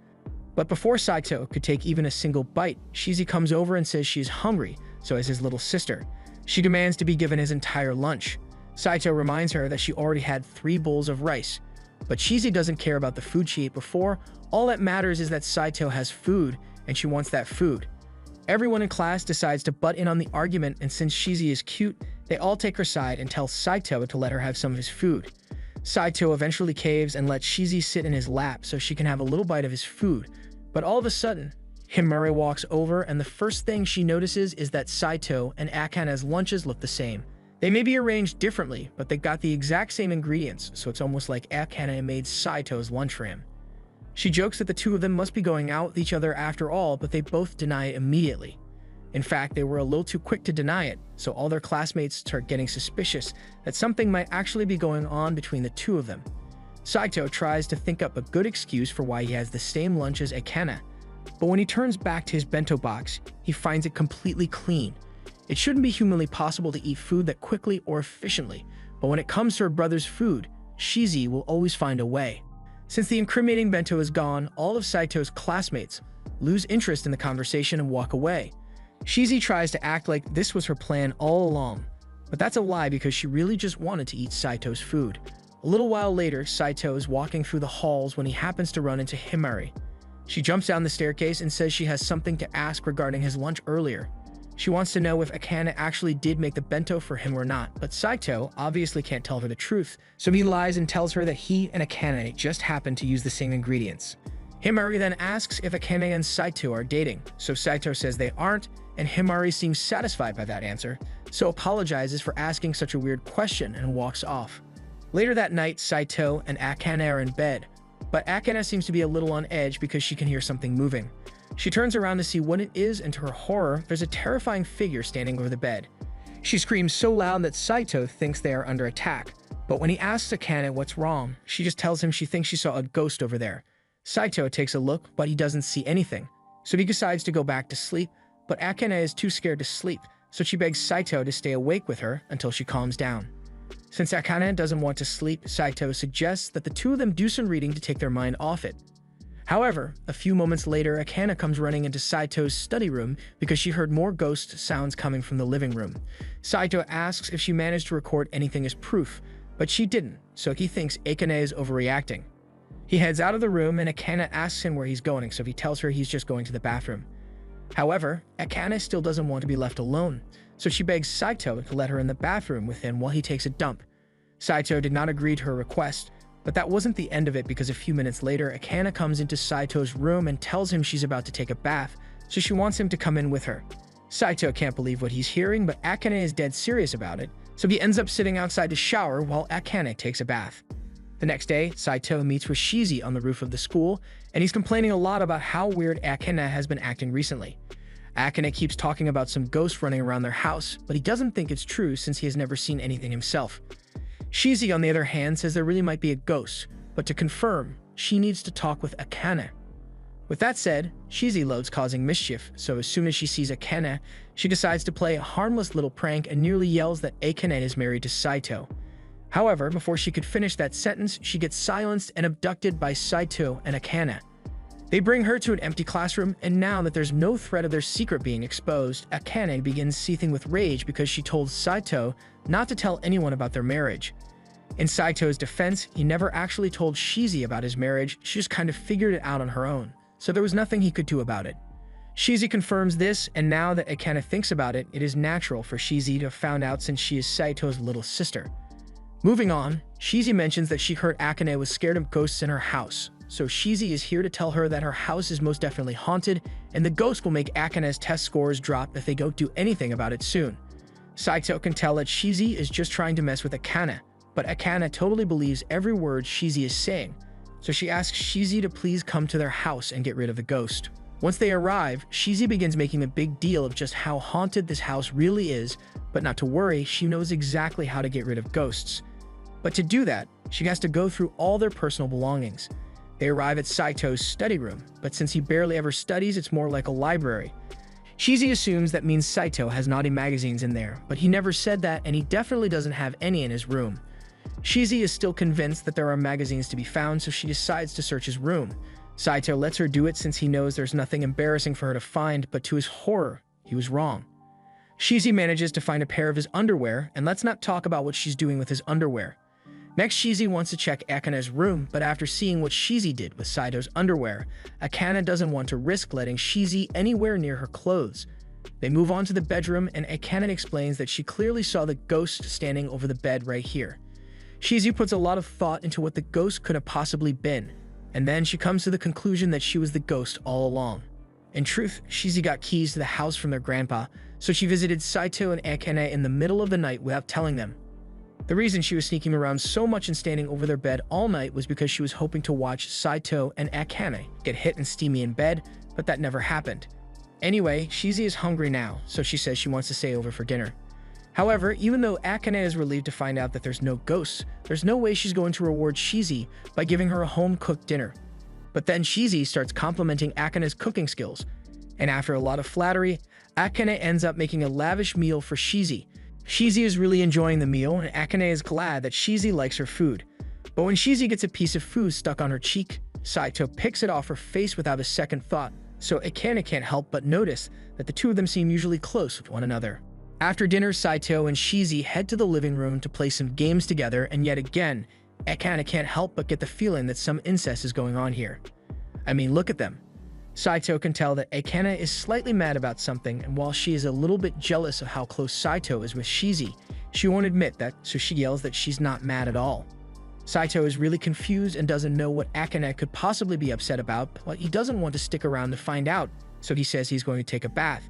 But before Saito could take even a single bite, Shizi comes over and says she is hungry, so is his little sister. She demands to be given his entire lunch. Saito reminds her that she already had 3 bowls of rice. But Shizi doesn't care about the food she ate before. All that matters is that Saito has food, and she wants that food. Everyone in class decides to butt in on the argument, and since Shizi is cute, They all take her side and tell Saito to let her have some of his food. Saito eventually caves and lets Shizi sit in his lap so she can have a little bite of his food. But all of a sudden, Himari walks over, and the first thing she notices is that Saito and Akane's lunches look the same. They may be arranged differently, but they got the exact same ingredients, so it's almost like Akane made Saito's lunch for him. She jokes that the two of them must be going out with each other after all, but they both deny it immediately. In fact, they were a little too quick to deny it, so all their classmates start getting suspicious that something might actually be going on between the two of them. Saito tries to think up a good excuse for why he has the same lunch as Akane, but when he turns back to his bento box, he finds it completely clean. It shouldn't be humanly possible to eat food that quickly or efficiently, but when it comes to her brother's food, Shizi will always find a way. Since the incriminating bento is gone, all of Saito's classmates lose interest in the conversation and walk away. Shizi tries to act like this was her plan all along, but that's a lie because she really just wanted to eat Saito's food. A little while later, Saito is walking through the halls when he happens to run into Himari. She jumps down the staircase and says she has something to ask regarding his lunch earlier. She wants to know if Akane actually did make the bento for him or not, but Saito obviously can't tell her the truth, so he lies and tells her that he and Akane just happened to use the same ingredients. Himari then asks if Akane and Saito are dating, so Saito says they aren't, and Himari seems satisfied by that answer, so apologizes for asking such a weird question and walks off. Later that night, Saito and Akane are in bed, but Akane seems to be a little on edge because she can hear something moving. She turns around to see what it is, and to her horror, there's a terrifying figure standing over the bed. She screams so loud that Saito thinks they are under attack, but when he asks Akane what's wrong, she just tells him she thinks she saw a ghost over there. Saito takes a look, but he doesn't see anything, so he decides to go back to sleep, but Akane is too scared to sleep, so she begs Saito to stay awake with her until she calms down. Since Akane doesn't want to sleep, Saito suggests that the two of them do some reading to take their mind off it. However, a few moments later, Akane comes running into Saito's study room because she heard more ghost sounds coming from the living room. Saito asks if she managed to record anything as proof, but she didn't, so he thinks Akane is overreacting. He heads out of the room, and Akane asks him where he's going, so he tells her he's just going to the bathroom. However, Akane still doesn't want to be left alone, so she begs Saito to let her in the bathroom with him while he takes a dump. Saito did not agree to her request, but that wasn't the end of it because a few minutes later, Akane comes into Saito's room and tells him she's about to take a bath, so she wants him to come in with her. Saito can't believe what he's hearing, but Akane is dead serious about it, so he ends up sitting outside to shower while Akane takes a bath. The next day, Saito meets with Shizi on the roof of the school, and he's complaining a lot about how weird Akane has been acting recently. Akane keeps talking about some ghosts running around their house, but he doesn't think it's true since he has never seen anything himself. Shizi, on the other hand, says there really might be a ghost, but to confirm, she needs to talk with Akane. With that said, Shizi loves causing mischief, so as soon as she sees Akane, she decides to play a harmless little prank and nearly yells that Akane is married to Saito. However, before she could finish that sentence, she gets silenced and abducted by Saito and Akane. They bring her to an empty classroom, and now that there's no threat of their secret being exposed, Akane begins seething with rage because she told Saito not to tell anyone about their marriage. In Saito's defense, he never actually told Shizi about his marriage, she just kind of figured it out on her own, so there was nothing he could do about it. Shizi confirms this, and now that Akane thinks about it, it is natural for Shizi to have found out since she is Saito's little sister. Moving on, Shizi mentions that she heard Akane was scared of ghosts in her house, so Shizi is here to tell her that her house is most definitely haunted, and the ghost will make Akane's test scores drop if they don't do anything about it soon. Saito can tell that Shizi is just trying to mess with Akane, but Akane totally believes every word Shizi is saying, so she asks Shizi to please come to their house and get rid of the ghost. Once they arrive, Shizi begins making a big deal of just how haunted this house really is, but not to worry, she knows exactly how to get rid of ghosts. But to do that, she has to go through all their personal belongings. They arrive at Saito's study room, but since he barely ever studies, it's more like a library. Shizi assumes that means Saito has naughty magazines in there, but he never said that, and he definitely doesn't have any in his room. Shizi is still convinced that there are magazines to be found, so she decides to search his room. Saito lets her do it since he knows there's nothing embarrassing for her to find, but to his horror, he was wrong. Shizi manages to find a pair of his underwear, and let's not talk about what she's doing with his underwear. Next, Shizi wants to check Akane's room, but after seeing what Shizi did with Saito's underwear, Akane doesn't want to risk letting Shizi anywhere near her clothes. They move on to the bedroom, and Akane explains that she clearly saw the ghost standing over the bed right here. Shizi puts a lot of thought into what the ghost could have possibly been, and then she comes to the conclusion that she was the ghost all along. In truth, Shizi got keys to the house from their grandpa, so she visited Saito and Akane in the middle of the night without telling them. The reason she was sneaking around so much and standing over their bed all night was because she was hoping to watch Saito and Akane get hit and steamy in bed, but that never happened. Anyway, Shizi is hungry now, so she says she wants to stay over for dinner. However, even though Akane is relieved to find out that there's no ghosts, there's no way she's going to reward Shizi by giving her a home-cooked dinner. But then Shizi starts complimenting Akane's cooking skills, and after a lot of flattery, Akane ends up making a lavish meal for Shizi. Shizi is really enjoying the meal, and Akane is glad that Shizi likes her food. But when Shizi gets a piece of food stuck on her cheek, Saito picks it off her face without a second thought, so Akane can't help but notice that the two of them seem usually close with one another. After dinner, Saito and Shizi head to the living room to play some games together, and yet again, Akane can't help but get the feeling that some incest is going on here. I mean, look at them. Saito can tell that Akane is slightly mad about something, and while she is a little bit jealous of how close Saito is with Shizi, she won't admit that, so she yells that she's not mad at all. Saito is really confused and doesn't know what Akane could possibly be upset about, but he doesn't want to stick around to find out, so he says he's going to take a bath.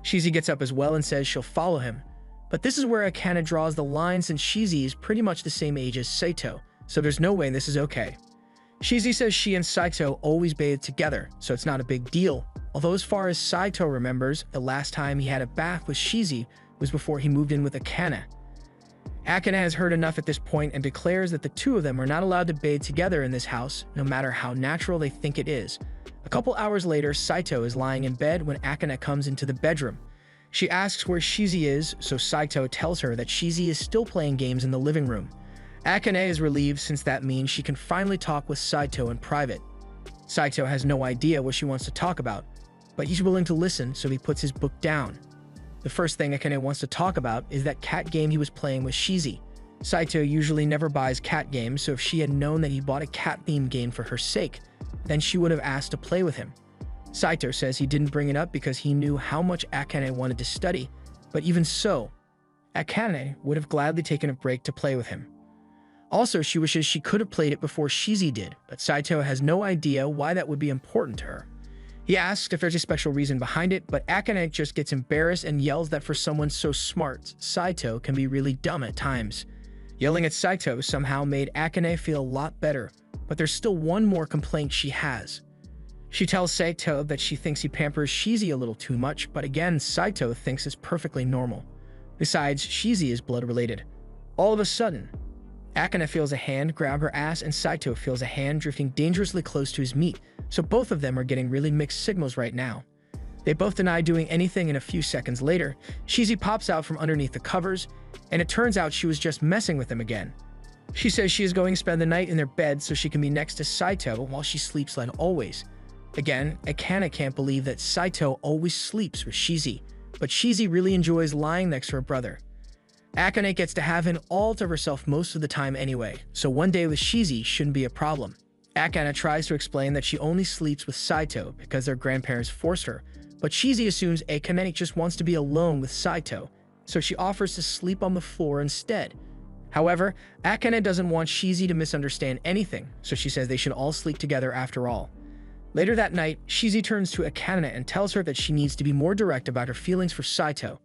Shizi gets up as well and says she'll follow him. But this is where Akane draws the line, since Shizi is pretty much the same age as Saito, so there's no way this is okay. Shizi says she and Saito always bathe together, so it's not a big deal, although as far as Saito remembers, the last time he had a bath with Shizi was before he moved in with Akane. Akane has heard enough at this point and declares that the two of them are not allowed to bathe together in this house, no matter how natural they think it is. A couple hours later, Saito is lying in bed when Akane comes into the bedroom. She asks where Shizi is, so Saito tells her that Shizi is still playing games in the living room. Akane is relieved, since that means she can finally talk with Saito in private. Saito has no idea what she wants to talk about, but he's willing to listen, so he puts his book down. The first thing Akane wants to talk about is that cat game he was playing with Shizi. Saito usually never buys cat games, so if she had known that he bought a cat-themed game for her sake, then she would have asked to play with him. Saito says he didn't bring it up because he knew how much Akane wanted to study, but even so, Akane would have gladly taken a break to play with him. Also, she wishes she could have played it before Shizi did, but Saito has no idea why that would be important to her. He asks if there's a special reason behind it, but Akane just gets embarrassed and yells that for someone so smart, Saito can be really dumb at times. Yelling at Saito somehow made Akane feel a lot better, but there's still one more complaint she has. She tells Saito that she thinks he pampers Shizi a little too much, but again, Saito thinks it's perfectly normal. Besides, Shizi is blood-related. All of a sudden, Akane feels a hand grab her ass, and Saito feels a hand drifting dangerously close to his meat, so both of them are getting really mixed signals right now. They both deny doing anything, and a few seconds later, Shizi pops out from underneath the covers, and it turns out she was just messing with him again. She says she is going to spend the night in their bed so she can be next to Saito while she sleeps like always. Again, Akane can't believe that Saito always sleeps with Shizi, but Shizi really enjoys lying next to her brother. Akane gets to have him all to herself most of the time anyway, so one day with Shizi shouldn't be a problem. Akane tries to explain that she only sleeps with Saito because their grandparents forced her, but Shizi assumes Akane just wants to be alone with Saito, so she offers to sleep on the floor instead. However, Akane doesn't want Shizi to misunderstand anything, so she says they should all sleep together after all. Later that night, Shizi turns to Akane and tells her that she needs to be more direct about her feelings for Saito.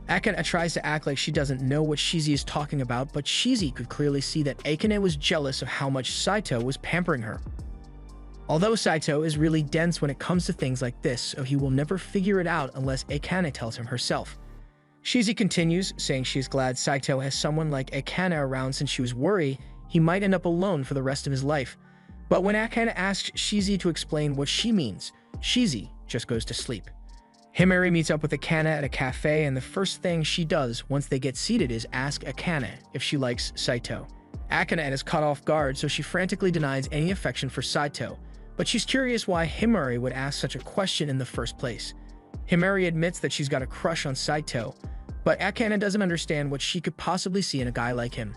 Akane tries to act like she doesn't know what Shizi is talking about, but Shizi could clearly see that Akane was jealous of how much Saito was pampering her. Although Saito is really dense when it comes to things like this, so he will never figure it out unless Akane tells him herself. Shizi continues, saying she is glad Saito has someone like Akane around, since she was worried he might end up alone for the rest of his life. But when Akane asks Shizi to explain what she means, Shizi just goes to sleep. Himari meets up with Akane at a cafe, and the first thing she does once they get seated is ask Akane if she likes Saito. Akane is caught off guard, so she frantically denies any affection for Saito, but she's curious why Himari would ask such a question in the first place. Himari admits that she's got a crush on Saito, but Akane doesn't understand what she could possibly see in a guy like him.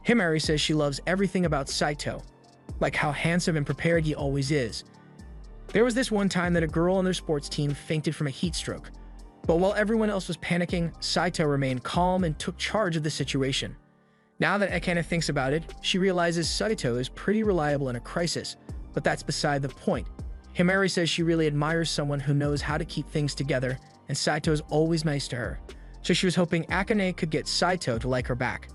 Himari says she loves everything about Saito, like how handsome and prepared he always is. There was this one time that a girl on their sports team fainted from a heat stroke. But while everyone else was panicking, Saito remained calm and took charge of the situation. Now that Akane thinks about it, she realizes Saito is pretty reliable in a crisis, but that's beside the point. Himari says she really admires someone who knows how to keep things together, and Saito is always nice to her. So she was hoping Akane could get Saito to like her back.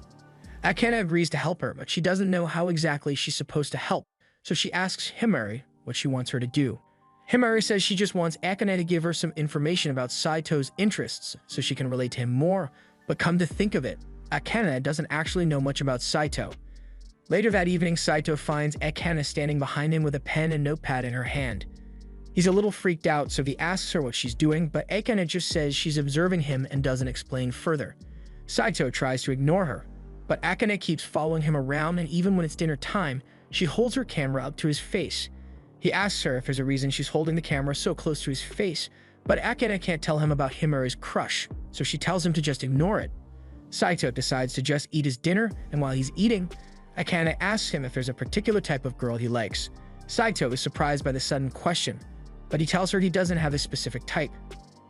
Akane agrees to help her, but she doesn't know how exactly she's supposed to help, so she asks Himari what she wants her to do. Himari says she just wants Akane to give her some information about Saito's interests so she can relate to him more, but come to think of it, Akane doesn't actually know much about Saito. Later that evening, Saito finds Akane standing behind him with a pen and notepad in her hand. He's a little freaked out, so he asks her what she's doing, but Akane just says she's observing him and doesn't explain further. Saito tries to ignore her, but Akane keeps following him around, and even when it's dinner time, she holds her camera up to his face. He asks her if there's a reason she's holding the camera so close to his face, but Akane can't tell him about Himari's crush, so she tells him to just ignore it. Saito decides to just eat his dinner, and while he's eating, Akane asks him if there's a particular type of girl he likes. Saito is surprised by the sudden question, but he tells her he doesn't have a specific type.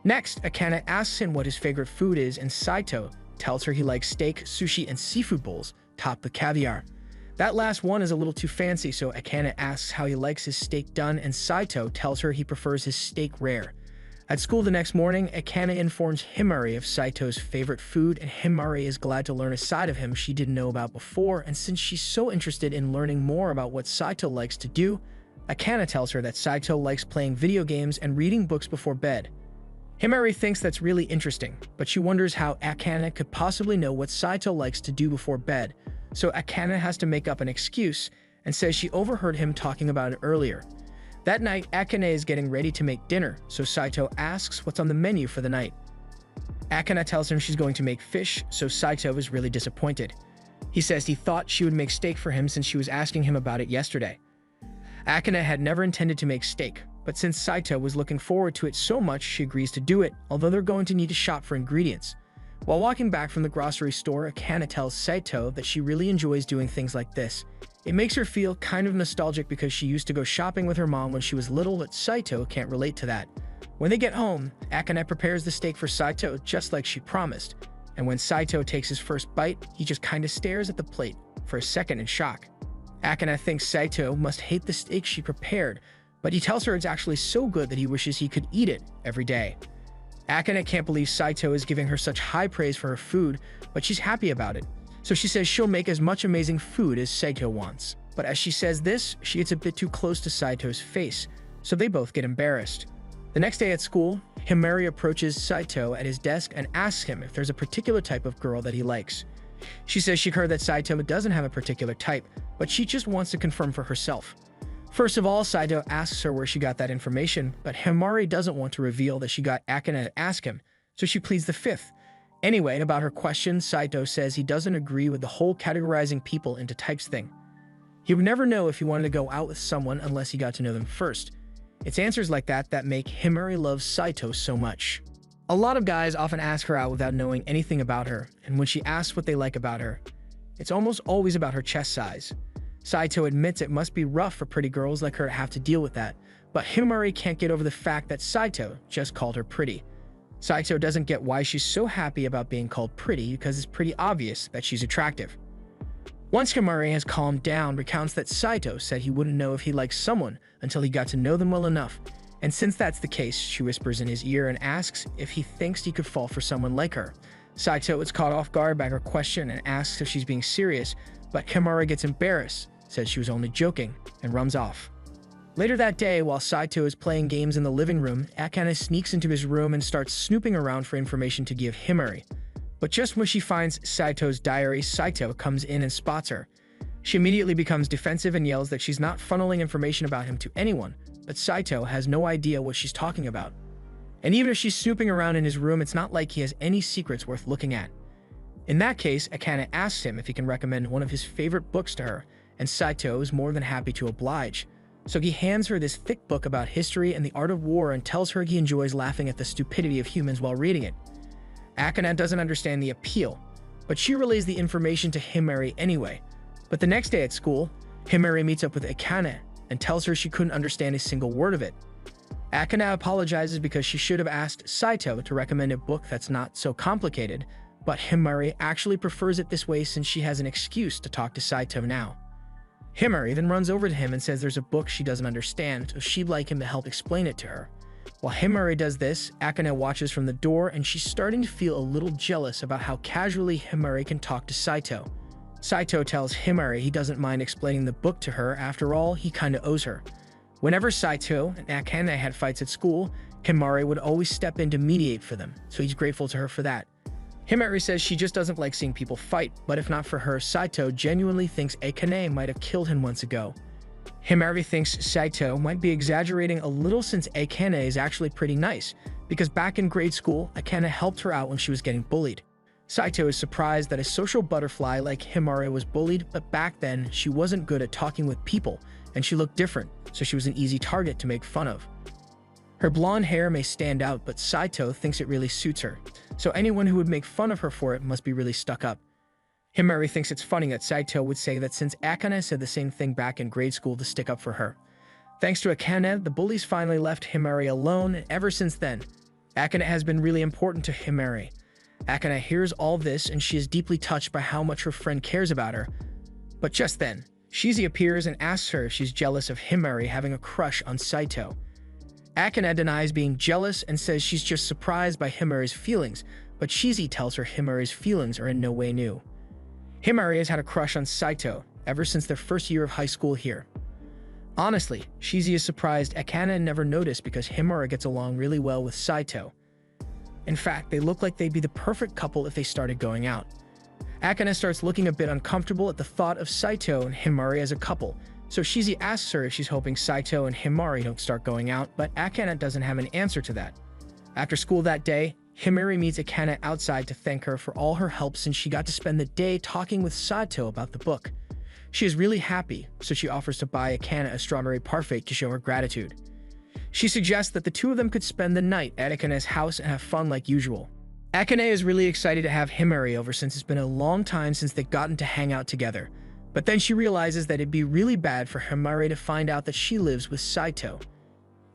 Next, Akane asks him what his favorite food is, and Saito tells her he likes steak, sushi, and seafood bowls, topped with caviar. That last one is a little too fancy, so Akane asks how he likes his steak done, and Saito tells her he prefers his steak rare. At school the next morning, Akane informs Himari of Saito's favorite food, and Himari is glad to learn a side of him she didn't know about before, and since she's so interested in learning more about what Saito likes to do, Akane tells her that Saito likes playing video games and reading books before bed. Himari thinks that's really interesting, but she wonders how Akane could possibly know what Saito likes to do before bed, so Akane has to make up an excuse and says she overheard him talking about it earlier. That night, Akane is getting ready to make dinner, so Saito asks what's on the menu for the night. Akane tells him she's going to make fish, so Saito is really disappointed. He says he thought she would make steak for him since she was asking him about it yesterday. Akane had never intended to make steak, but since Saito was looking forward to it so much, she agrees to do it, although they're going to need to shop for ingredients. While walking back from the grocery store, Akane tells Saito that she really enjoys doing things like this. It makes her feel kind of nostalgic because she used to go shopping with her mom when she was little, but Saito can't relate to that. When they get home, Akane prepares the steak for Saito just like she promised, and when Saito takes his first bite, he just kinda stares at the plate for a second in shock. Akane thinks Saito must hate the steak she prepared, but he tells her it's actually so good that he wishes he could eat it every day. Akane can't believe Saito is giving her such high praise for her food, but she's happy about it. So she says she'll make as much amazing food as Saito wants. But as she says this, she gets a bit too close to Saito's face, so they both get embarrassed. The next day at school, Himari approaches Saito at his desk and asks him if there's a particular type of girl that he likes. She says she heard that Saito doesn't have a particular type, but she just wants to confirm for herself. First of all, Saito asks her where she got that information, but Himari doesn't want to reveal that she got Akane to ask him, so she pleads the fifth. Anyway, about her question, Saito says he doesn't agree with the whole categorizing people into types thing. He would never know if he wanted to go out with someone unless he got to know them first. It's answers like that that make Himari love Saito so much. A lot of guys often ask her out without knowing anything about her, and when she asks what they like about her, it's almost always about her chest size. Saito admits it must be rough for pretty girls like her to have to deal with that, but Himari can't get over the fact that Saito just called her pretty. Saito doesn't get why she's so happy about being called pretty because it's pretty obvious that she's attractive. Once Himari has calmed down, recounts that Saito said he wouldn't know if he likes someone until he got to know them well enough, and since that's the case, she whispers in his ear and asks if he thinks he could fall for someone like her. Saito is caught off guard by her question and asks if she's being serious, but Himari gets embarrassed, says she was only joking, and runs off. Later that day, while Saito is playing games in the living room, Akane sneaks into his room and starts snooping around for information to give Himari. But just when she finds Saito's diary, Saito comes in and spots her. She immediately becomes defensive and yells that she's not funneling information about him to anyone, but Saito has no idea what she's talking about. And even if she's snooping around in his room, it's not like he has any secrets worth looking at. In that case, Akane asks him if he can recommend one of his favorite books to her, and Saito is more than happy to oblige. So he hands her this thick book about history and the art of war and tells her he enjoys laughing at the stupidity of humans while reading it. Akane doesn't understand the appeal, but she relays the information to Himari anyway. But the next day at school, Himari meets up with Akane and tells her she couldn't understand a single word of it. Akane apologizes because she should have asked Saito to recommend a book that's not so complicated, but Himari actually prefers it this way since she has an excuse to talk to Saito now. Himari then runs over to him and says there's a book she doesn't understand, so she'd like him to help explain it to her. While Himari does this, Akane watches from the door and she's starting to feel a little jealous about how casually Himari can talk to Saito. Saito tells Himari he doesn't mind explaining the book to her, after all, he kinda owes her. Whenever Saito and Akane had fights at school, Himari would always step in to mediate for them, so he's grateful to her for that. Himari says she just doesn't like seeing people fight, but if not for her, Saito genuinely thinks Akane might have killed him months ago. Himari thinks Saito might be exaggerating a little since Akane is actually pretty nice, because back in grade school, Akane helped her out when she was getting bullied. Saito is surprised that a social butterfly like Himari was bullied, but back then, she wasn't good at talking with people, and she looked different, so she was an easy target to make fun of. Her blonde hair may stand out, but Saito thinks it really suits her, so anyone who would make fun of her for it must be really stuck up. Himari thinks it's funny that Saito would say that since Akane said the same thing back in grade school to stick up for her. Thanks to Akane, the bullies finally left Himari alone, and ever since then, Akane has been really important to Himari. Akane hears all this and she is deeply touched by how much her friend cares about her. But just then, Shizi appears and asks her if she's jealous of Himari having a crush on Saito. Akane denies being jealous and says she's just surprised by Himari's feelings, but Shizi tells her Himari's feelings are in no way new. Himari has had a crush on Saito ever since their first year of high school here. Honestly, Shizi is surprised Akane never noticed because Himari gets along really well with Saito. In fact, they look like they'd be the perfect couple if they started going out. Akane starts looking a bit uncomfortable at the thought of Saito and Himari as a couple, so Shizi asks her if she's hoping Saito and Himari don't start going out, but Akane doesn't have an answer to that. After school that day, Himari meets Akane outside to thank her for all her help since she got to spend the day talking with Saito about the book. She is really happy, so she offers to buy Akane a strawberry parfait to show her gratitude. She suggests that the two of them could spend the night at Akane's house and have fun like usual. Akane is really excited to have Himari over since it's been a long time since they've gotten to hang out together, but then she realizes that it'd be really bad for Himari to find out that she lives with Saito.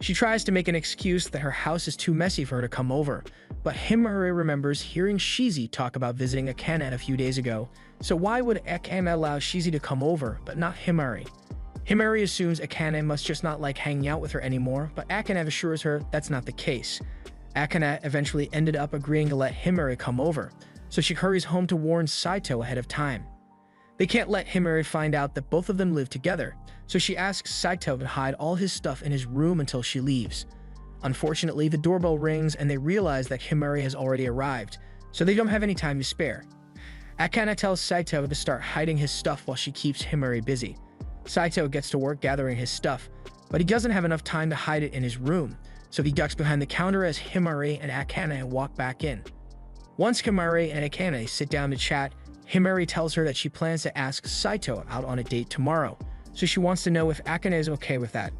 She tries to make an excuse that her house is too messy for her to come over, but Himari remembers hearing Shizi talk about visiting Akane a few days ago, so why would Akane allow Shizi to come over, but not Himari? Himari assumes Akane must just not like hanging out with her anymore, but Akane assures her that's not the case. Akane eventually ended up agreeing to let Himari come over, so she hurries home to warn Saito ahead of time. They can't let Himari find out that both of them live together, so she asks Saito to hide all his stuff in his room until she leaves. Unfortunately, the doorbell rings and they realize that Himari has already arrived, so they don't have any time to spare. Akane tells Saito to start hiding his stuff while she keeps Himari busy. Saito gets to work gathering his stuff, but he doesn't have enough time to hide it in his room, so he ducks behind the counter as Himari and Akane walk back in. Once Himari and Akane sit down to chat, Himari tells her that she plans to ask Saito out on a date tomorrow, so she wants to know if Akane is okay with that.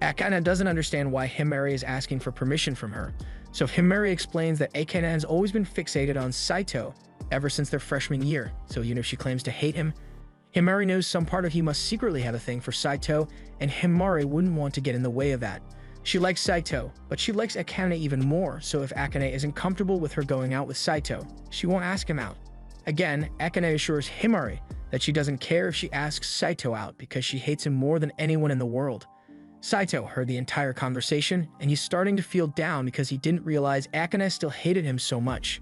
Akane doesn't understand why Himari is asking for permission from her, so Himari explains that Akane has always been fixated on Saito ever since their freshman year, so even if she claims to hate him, Himari knows some part of he must secretly have a thing for Saito, and Himari wouldn't want to get in the way of that. She likes Saito, but she likes Akane even more, so if Akane isn't comfortable with her going out with Saito, she won't ask him out. Again, Akane assures Himari that she doesn't care if she asks Saito out because she hates him more than anyone in the world. Saito heard the entire conversation, and he's starting to feel down because he didn't realize Akane still hated him so much.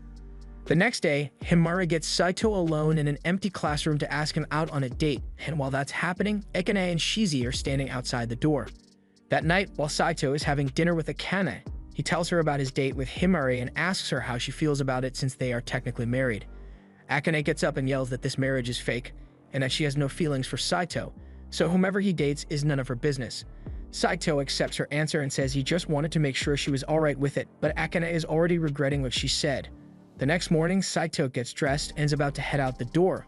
The next day, Himari gets Saito alone in an empty classroom to ask him out on a date, and while that's happening, Akane and Shizi are standing outside the door. That night, while Saito is having dinner with Akane, he tells her about his date with Himari and asks her how she feels about it since they are technically married. Akane gets up and yells that this marriage is fake, and that she has no feelings for Saito, so whomever he dates is none of her business. Saito accepts her answer and says he just wanted to make sure she was alright with it, but Akane is already regretting what she said. The next morning, Saito gets dressed and is about to head out the door,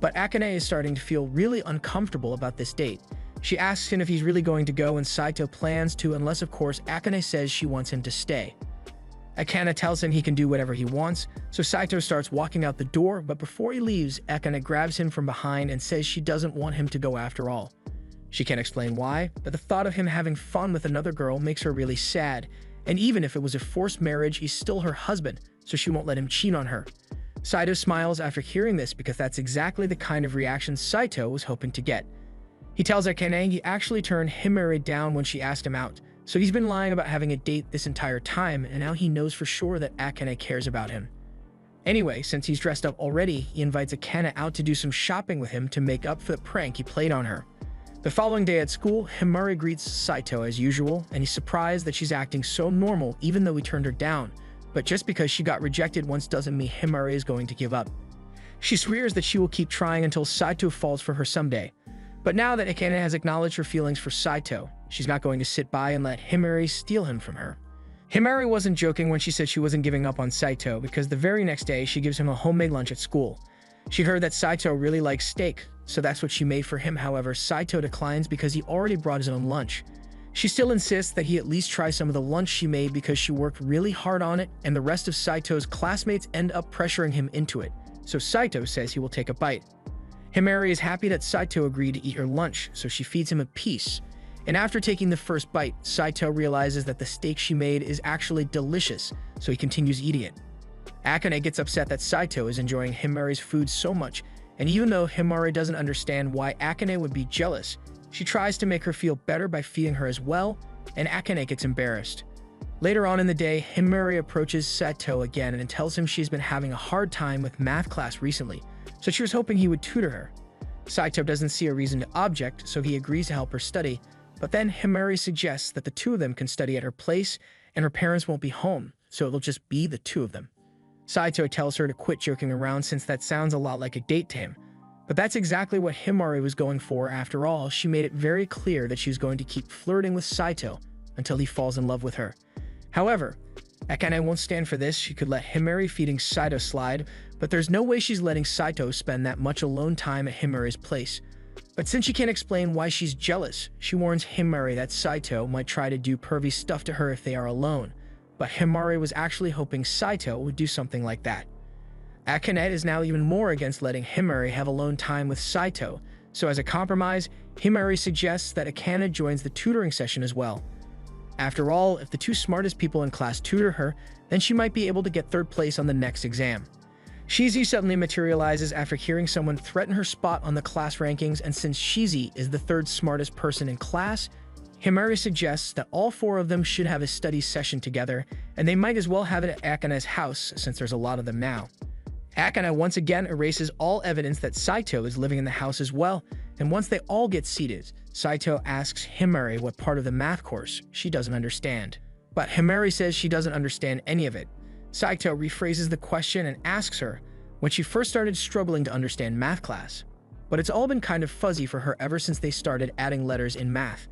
but Akane is starting to feel really uncomfortable about this date. She asks him if he's really going to go and Saito plans to, unless of course Akane says she wants him to stay. Akane tells him he can do whatever he wants, so Saito starts walking out the door, but before he leaves, Akane grabs him from behind and says she doesn't want him to go after all. She can't explain why, but the thought of him having fun with another girl makes her really sad, and even if it was a forced marriage, he's still her husband, so she won't let him cheat on her. Saito smiles after hearing this because that's exactly the kind of reaction Saito was hoping to get. He tells Akane he actually turned Himari down when she asked him out, so he's been lying about having a date this entire time, and now he knows for sure that Akane cares about him. Anyway, since he's dressed up already, he invites Akane out to do some shopping with him to make up for the prank he played on her. The following day at school, Himari greets Saito as usual, and he's surprised that she's acting so normal even though he turned her down. But just because she got rejected once doesn't mean Himari is going to give up. She swears that she will keep trying until Saito falls for her someday. But now that Akane has acknowledged her feelings for Saito, she's not going to sit by and let Himari steal him from her. Himari wasn't joking when she said she wasn't giving up on Saito, because the very next day she gives him a homemade lunch at school. She heard that Saito really likes steak, so that's what she made for him. However, Saito declines because he already brought his own lunch. She still insists that he at least try some of the lunch she made because she worked really hard on it, and the rest of Saito's classmates end up pressuring him into it, so Saito says he will take a bite. Himari is happy that Saito agreed to eat her lunch, so she feeds him a piece. And after taking the first bite, Saito realizes that the steak she made is actually delicious, so he continues eating it. Akane gets upset that Saito is enjoying Himari's food so much, and even though Himari doesn't understand why Akane would be jealous, she tries to make her feel better by feeding her as well, and Akane gets embarrassed. Later on in the day, Himari approaches Saito again and tells him she's been having a hard time with math class recently, so she was hoping he would tutor her. Saito doesn't see a reason to object, so he agrees to help her study, but then Himari suggests that the two of them can study at her place, and her parents won't be home, so it'll just be the two of them. Saito tells her to quit joking around since that sounds a lot like a date to him. But that's exactly what Himari was going for. After all, she made it very clear that she was going to keep flirting with Saito until he falls in love with her. However, Akane won't stand for this. She could let Himari feeding Saito slide, but there's no way she's letting Saito spend that much alone time at Himari's place. But since she can't explain why she's jealous, she warns Himari that Saito might try to do pervy stuff to her if they are alone. But Himari was actually hoping Saito would do something like that. Akane is now even more against letting Himari have alone time with Saito, so as a compromise, Himari suggests that Akane joins the tutoring session as well. After all, if the two smartest people in class tutor her, then she might be able to get third place on the next exam. Shizi suddenly materializes after hearing someone threaten her spot on the class rankings, and since Shizi is the third smartest person in class, Himari suggests that all four of them should have a study session together, and they might as well have it at Akane's house since there's a lot of them now. Akane once again erases all evidence that Saito is living in the house as well, and once they all get seated, Saito asks Himari what part of the math course she doesn't understand. But Himari says she doesn't understand any of it. Saito rephrases the question and asks her when she first started struggling to understand math class. But it's all been kind of fuzzy for her ever since they started adding letters in math.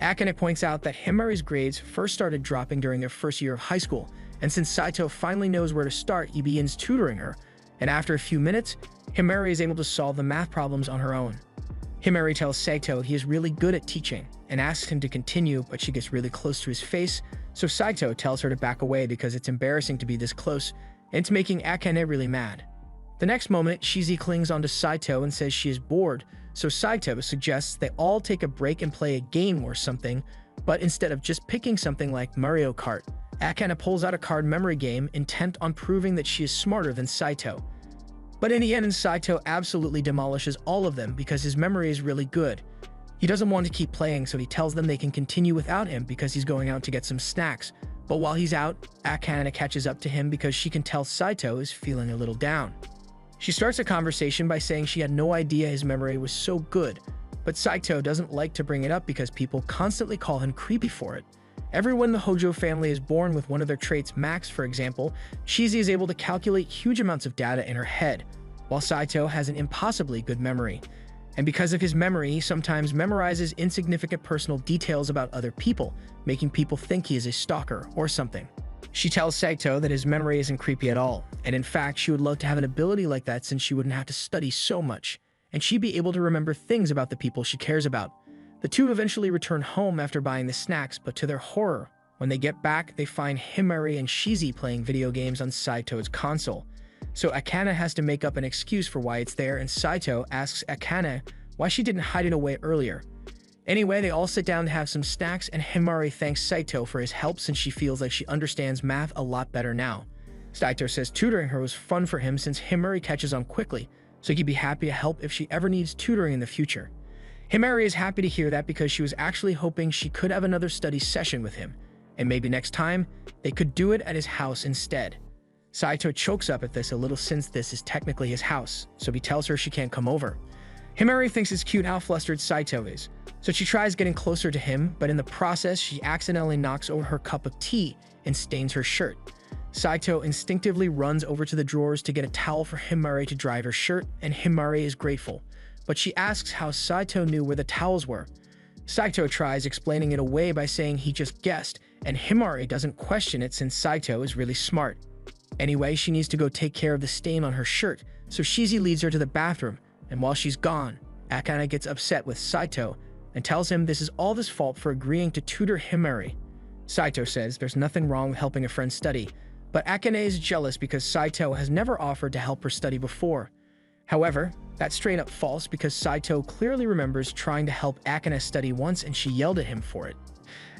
Akane points out that Himari's grades first started dropping during their first year of high school, and since Saito finally knows where to start, he begins tutoring her, and after a few minutes, Himari is able to solve the math problems on her own. Himari tells Saito he is really good at teaching and asks him to continue, but she gets really close to his face, so Saito tells her to back away because it's embarrassing to be this close, and it's making Akane really mad. The next moment, Shizi clings onto Saito and says she is bored, so Saito suggests they all take a break and play a game or something, but instead of just picking something like Mario Kart, Akane pulls out a card memory game intent on proving that she is smarter than Saito. But in the end, Saito absolutely demolishes all of them because his memory is really good. He doesn't want to keep playing, so he tells them they can continue without him because he's going out to get some snacks. But while he's out, Akane catches up to him because she can tell Saito is feeling a little down. She starts a conversation by saying she had no idea his memory was so good, but Saito doesn't like to bring it up because people constantly call him creepy for it. Everyone in the Hojo family is born with one of their traits. Max, for example, Shizi is able to calculate huge amounts of data in her head, while Saito has an impossibly good memory. And because of his memory, he sometimes memorizes insignificant personal details about other people, making people think he is a stalker or something. She tells Saito that his memory isn't creepy at all, and in fact, she would love to have an ability like that since she wouldn't have to study so much, and she'd be able to remember things about the people she cares about. The two eventually return home after buying the snacks, but to their horror, when they get back, they find Himari and Shizi playing video games on Saito's console. So Akane has to make up an excuse for why it's there, and Saito asks Akane why she didn't hide it away earlier. Anyway, they all sit down to have some snacks, and Himari thanks Saito for his help since she feels like she understands math a lot better now. Saito says tutoring her was fun for him since Himari catches on quickly, so he'd be happy to help if she ever needs tutoring in the future. Himari is happy to hear that because she was actually hoping she could have another study session with him, and maybe next time, they could do it at his house instead. Saito chokes up at this a little since this is technically his house, so he tells her she can't come over. Himari thinks it's cute how flustered Saito is, so she tries getting closer to him, but in the process, she accidentally knocks over her cup of tea and stains her shirt. Saito instinctively runs over to the drawers to get a towel for Himari to dry her shirt, and Himari is grateful, but she asks how Saito knew where the towels were. Saito tries explaining it away by saying he just guessed, and Himari doesn't question it since Saito is really smart. Anyway, she needs to go take care of the stain on her shirt, so Shizi leads her to the bathroom, and while she's gone, Akane gets upset with Saito and tells him this is all his fault for agreeing to tutor Himari. Saito says there's nothing wrong with helping a friend study, but Akane is jealous because Saito has never offered to help her study before. However, that's straight up false because Saito clearly remembers trying to help Akane study once and she yelled at him for it.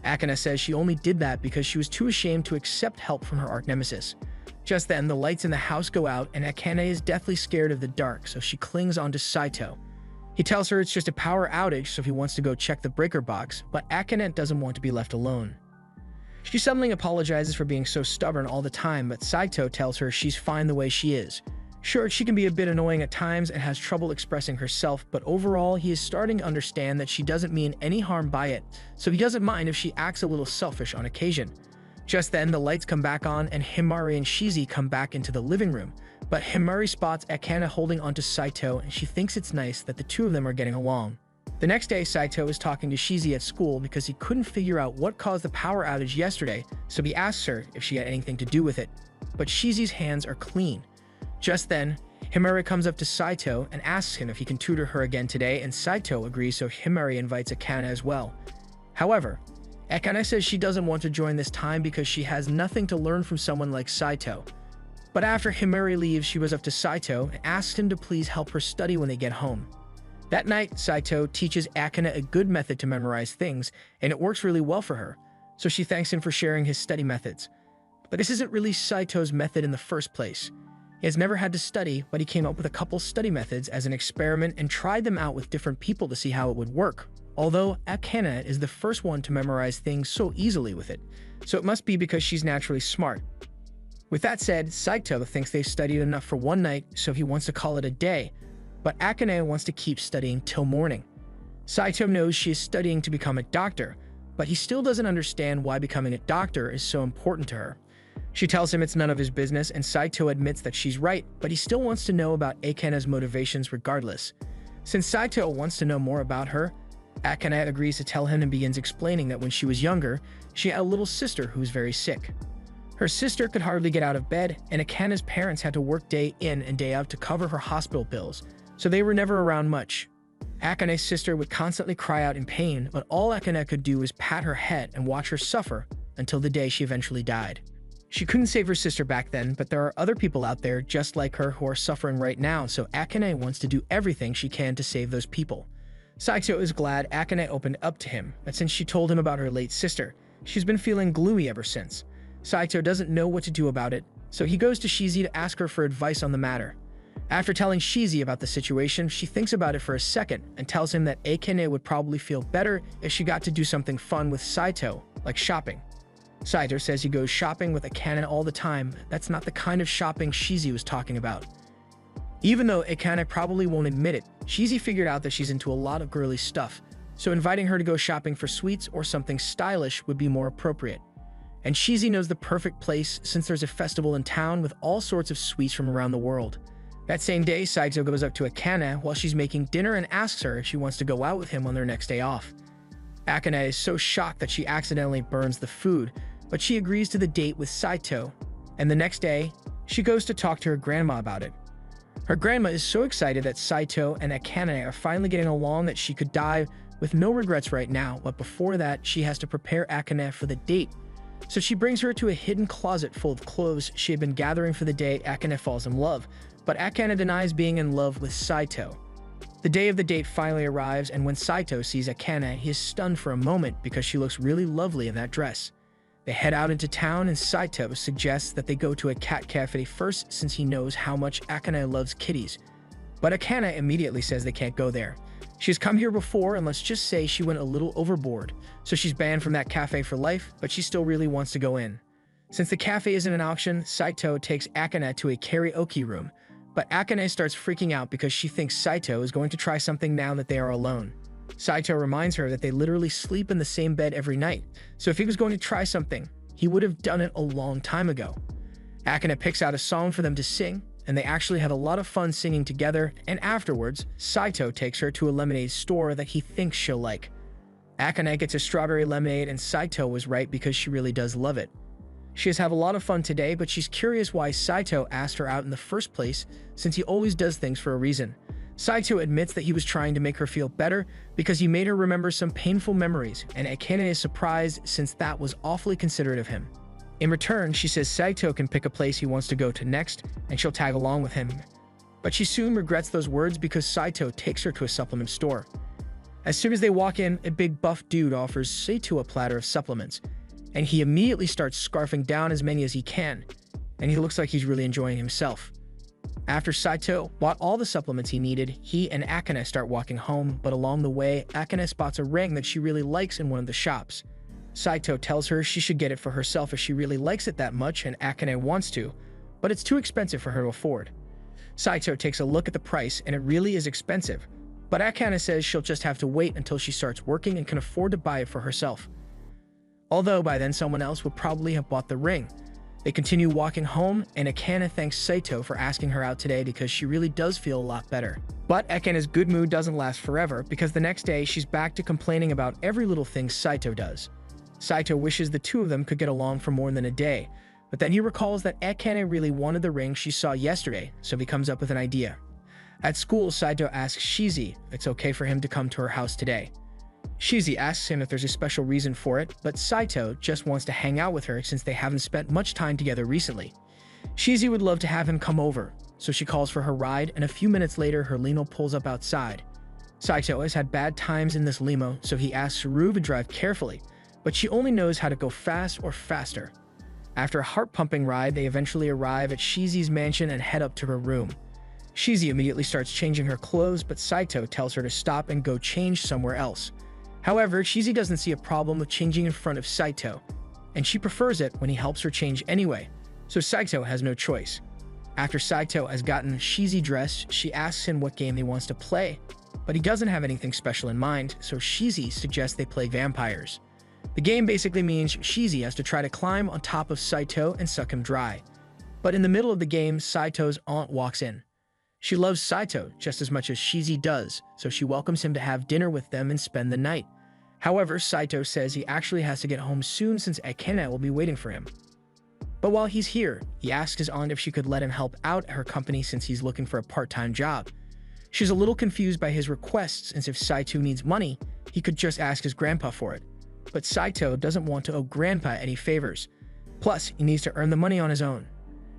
Akane says she only did that because she was too ashamed to accept help from her arch nemesis. Just then, the lights in the house go out and Akane is deathly scared of the dark, so she clings onto Saito. He tells her it's just a power outage, so he wants to go check the breaker box, but Akane doesn't want to be left alone. She suddenly apologizes for being so stubborn all the time, but Saito tells her she's fine the way she is. Sure, she can be a bit annoying at times and has trouble expressing herself, but overall, he is starting to understand that she doesn't mean any harm by it, so he doesn't mind if she acts a little selfish on occasion. Just then, the lights come back on and Himari and Shizi come back into the living room, but Himari spots Akane holding onto Saito and she thinks it's nice that the two of them are getting along. The next day, Saito is talking to Shizi at school because he couldn't figure out what caused the power outage yesterday, so he asks her if she had anything to do with it. But Shizi's hands are clean. Just then, Himari comes up to Saito and asks him if he can tutor her again today, and Saito agrees, so Himari invites Akane as well. However, Akane says she doesn't want to join this time because she has nothing to learn from someone like Saito. But after Himari leaves, she goes up to Saito and asks him to please help her study when they get home. That night, Saito teaches Akane a good method to memorize things, and it works really well for her, so she thanks him for sharing his study methods. But this isn't really Saito's method in the first place. He has never had to study, but he came up with a couple study methods as an experiment and tried them out with different people to see how it would work. Although Akane is the first one to memorize things so easily with it, so it must be because she's naturally smart. With that said, Saito thinks they've studied enough for one night, so he wants to call it a day, but Akane wants to keep studying till morning. Saito knows she is studying to become a doctor, but he still doesn't understand why becoming a doctor is so important to her. She tells him it's none of his business, and Saito admits that she's right, but he still wants to know about Akane's motivations regardless. Since Saito wants to know more about her, Akane agrees to tell him and begins explaining that when she was younger, she had a little sister who was very sick. Her sister could hardly get out of bed, and Akane's parents had to work day in and day out to cover her hospital bills, so they were never around much. Akane's sister would constantly cry out in pain, but all Akane could do was pat her head and watch her suffer until the day she eventually died. She couldn't save her sister back then, but there are other people out there just like her who are suffering right now, so Akane wants to do everything she can to save those people. Saito is glad Akane opened up to him, but since she told him about her late sister, she's been feeling gloomy ever since. Saito doesn't know what to do about it, so he goes to Shizi to ask her for advice on the matter. After telling Shizi about the situation, she thinks about it for a second and tells him that Akane would probably feel better if she got to do something fun with Saito, like shopping. Saito says he goes shopping with Akane all the time. That's not the kind of shopping Shizi was talking about. Even though Akane probably won't admit it, Shizi figured out that she's into a lot of girly stuff, so inviting her to go shopping for sweets or something stylish would be more appropriate. And Shizi knows the perfect place since there's a festival in town with all sorts of sweets from around the world. That same day, Saito goes up to Akane while she's making dinner and asks her if she wants to go out with him on their next day off. Akane is so shocked that she accidentally burns the food, but she agrees to the date with Saito, and the next day, she goes to talk to her grandma about it. Her grandma is so excited that Saito and Akane are finally getting along that she could die with no regrets right now, but before that, she has to prepare Akane for the date. So she brings her to a hidden closet full of clothes she had been gathering for the day Akane falls in love, but Akane denies being in love with Saito. The day of the date finally arrives, and when Saito sees Akane, he is stunned for a moment because she looks really lovely in that dress. They head out into town, and Saito suggests that they go to a cat cafe first since he knows how much Akane loves kitties. But Akane immediately says they can't go there. She's come here before, and let's just say she went a little overboard, so she's banned from that cafe for life, but she still really wants to go in. Since the cafe isn't an auction, Saito takes Akane to a karaoke room, but Akane starts freaking out because she thinks Saito is going to try something now that they are alone. Saito reminds her that they literally sleep in the same bed every night, so if he was going to try something, he would have done it a long time ago. Akane picks out a song for them to sing, and they actually have a lot of fun singing together, and afterwards, Saito takes her to a lemonade store that he thinks she'll like. Akane gets a strawberry lemonade, and Saito was right because she really does love it. She has had a lot of fun today, but she's curious why Saito asked her out in the first place, since he always does things for a reason. Saito admits that he was trying to make her feel better because he made her remember some painful memories, and Akane is surprised since that was awfully considerate of him. In return, she says Saito can pick a place he wants to go to next, and she'll tag along with him. But she soon regrets those words because Saito takes her to a supplement store. As soon as they walk in, a big buff dude offers Saito a platter of supplements, and he immediately starts scarfing down as many as he can, and he looks like he's really enjoying himself. After Saito bought all the supplements he needed, he and Akane start walking home, but along the way, Akane spots a ring that she really likes in one of the shops. Saito tells her she should get it for herself if she really likes it that much and Akane wants to, but it's too expensive for her to afford. Saito takes a look at the price and it really is expensive, but Akane says she'll just have to wait until she starts working and can afford to buy it for herself. Although by then someone else would probably have bought the ring. They continue walking home, and Akane thanks Saito for asking her out today because she really does feel a lot better. But Akane's good mood doesn't last forever because the next day she's back to complaining about every little thing Saito does. Saito wishes the two of them could get along for more than a day, but then he recalls that Akane really wanted the ring she saw yesterday, so he comes up with an idea. At school, Saito asks Shizi if it's okay for him to come to her house today. Shizi asks him if there's a special reason for it, but Saito just wants to hang out with her since they haven't spent much time together recently. Shizi would love to have him come over, so she calls for her ride, and a few minutes later her limo pulls up outside. Saito has had bad times in this limo, so he asks Ru to drive carefully, but she only knows how to go fast or faster. After a heart-pumping ride, they eventually arrive at Shizi's mansion and head up to her room. Shizi immediately starts changing her clothes, but Saito tells her to stop and go change somewhere else. However, Shizi doesn't see a problem with changing in front of Saito, and she prefers it when he helps her change anyway, so Saito has no choice. After Saito has gotten Shizi dressed, she asks him what game he wants to play, but he doesn't have anything special in mind, so Shizi suggests they play vampires. The game basically means Shizi has to try to climb on top of Saito and suck him dry. But in the middle of the game, Saito's aunt walks in. She loves Saito just as much as Shizi does, so she welcomes him to have dinner with them and spend the night. However, Saito says he actually has to get home soon since Akane will be waiting for him. But while he's here, he asks his aunt if she could let him help out at her company since he's looking for a part-time job. She's a little confused by his request since if Saito needs money, he could just ask his grandpa for it. But Saito doesn't want to owe grandpa any favors. Plus, he needs to earn the money on his own.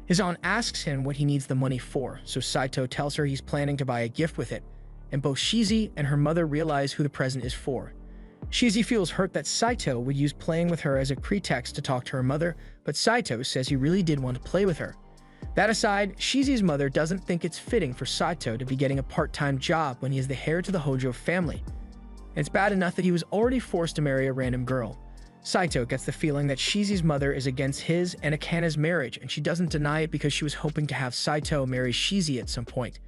His aunt asks him what he needs the money for, so Saito tells her he's planning to buy a gift with it, and both Shizi and her mother realize who the present is for. Shizi feels hurt that Saito would use playing with her as a pretext to talk to her mother, but Saito says he really did want to play with her. That aside, Shizi's mother doesn't think it's fitting for Saito to be getting a part-time job when he is the heir to the Hojo family. It's bad enough that he was already forced to marry a random girl. Saito gets the feeling that Shizi's mother is against his and Akane's marriage, and she doesn't deny it because she was hoping to have Saito marry Shizi at some point.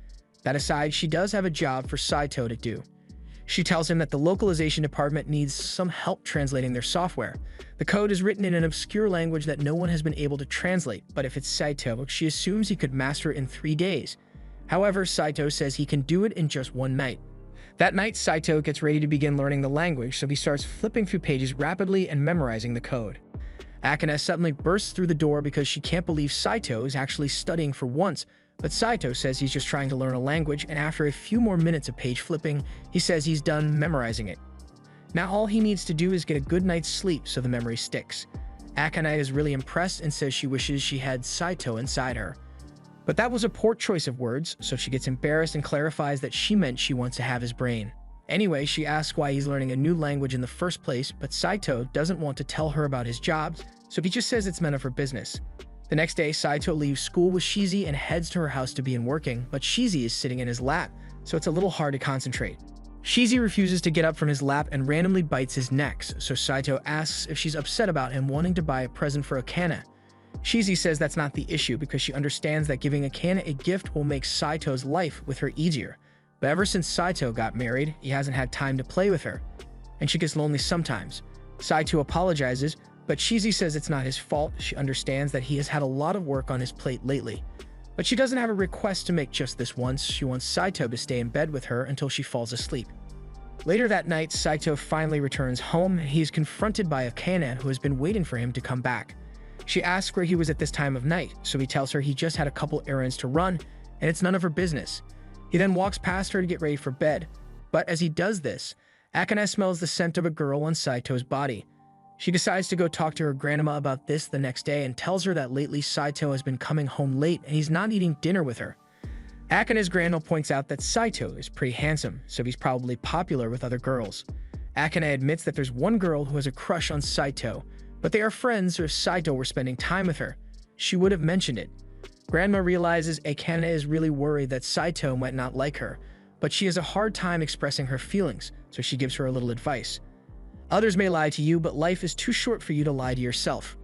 That aside, she does have a job for Saito to do. She tells him that the localization department needs some help translating their software. The code is written in an obscure language that no one has been able to translate, but if it's Saito, she assumes he could master it in 3 days. However, Saito says he can do it in just one night. That night, Saito gets ready to begin learning the language, so he starts flipping through pages rapidly and memorizing the code. Akane suddenly bursts through the door because she can't believe Saito is actually studying for once, but Saito says he's just trying to learn a language, and after a few more minutes of page flipping, he says he's done memorizing it. Now all he needs to do is get a good night's sleep so the memory sticks. Akane is really impressed and says she wishes she had Saito inside her. But that was a poor choice of words, so she gets embarrassed and clarifies that she meant she wants to have his brain. Anyway, she asks why he's learning a new language in the first place, but Saito doesn't want to tell her about his job, so he just says it's none of her business. The next day, Saito leaves school with Shizi and heads to her house to begin working, but Shizi is sitting in his lap, so it's a little hard to concentrate. Shizi refuses to get up from his lap and randomly bites his neck, so Saito asks if she's upset about him wanting to buy a present for Akane. Shizi says that's not the issue because she understands that giving Akane a gift will make Saito's life with her easier. But ever since Saito got married, he hasn't had time to play with her, and she gets lonely sometimes. Saito apologizes, but Shizi says it's not his fault. She understands that he has had a lot of work on his plate lately. But she doesn't have a request to make just this once. She wants Saito to stay in bed with her until she falls asleep. Later that night, Saito finally returns home, and he is confronted by Akane, who has been waiting for him to come back. She asks where he was at this time of night, so he tells her he just had a couple errands to run, and it's none of her business. He then walks past her to get ready for bed, but as he does this, Akane smells the scent of a girl on Saito's body. She decides to go talk to her grandma about this the next day and tells her that lately Saito has been coming home late and he's not eating dinner with her. Akane's grandma points out that Saito is pretty handsome, so he's probably popular with other girls. Akane admits that there's one girl who has a crush on Saito, but they are friends, so if Saito were spending time with her, she would have mentioned it. Grandma realizes Akane is really worried that Saito might not like her, but she has a hard time expressing her feelings, so she gives her a little advice. Others may lie to you, but life is too short for you to lie to yourself.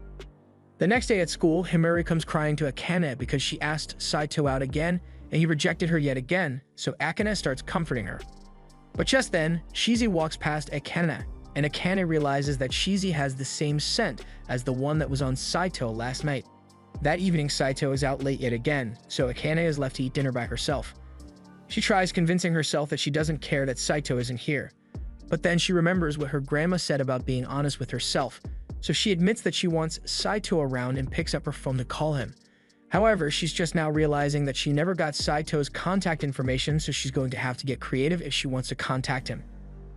The next day at school, Himuri comes crying to Akane because she asked Saito out again, and he rejected her yet again, so Akane starts comforting her. But just then, Shizi walks past Akane, and Akane realizes that Shizi has the same scent as the one that was on Saito last night. That evening, Saito is out late yet again, so Akane is left to eat dinner by herself. She tries convincing herself that she doesn't care that Saito isn't here. But then she remembers what her grandma said about being honest with herself, so she admits that she wants Saito around and picks up her phone to call him. However, she's just now realizing that she never got Saito's contact information, so she's going to have to get creative if she wants to contact him.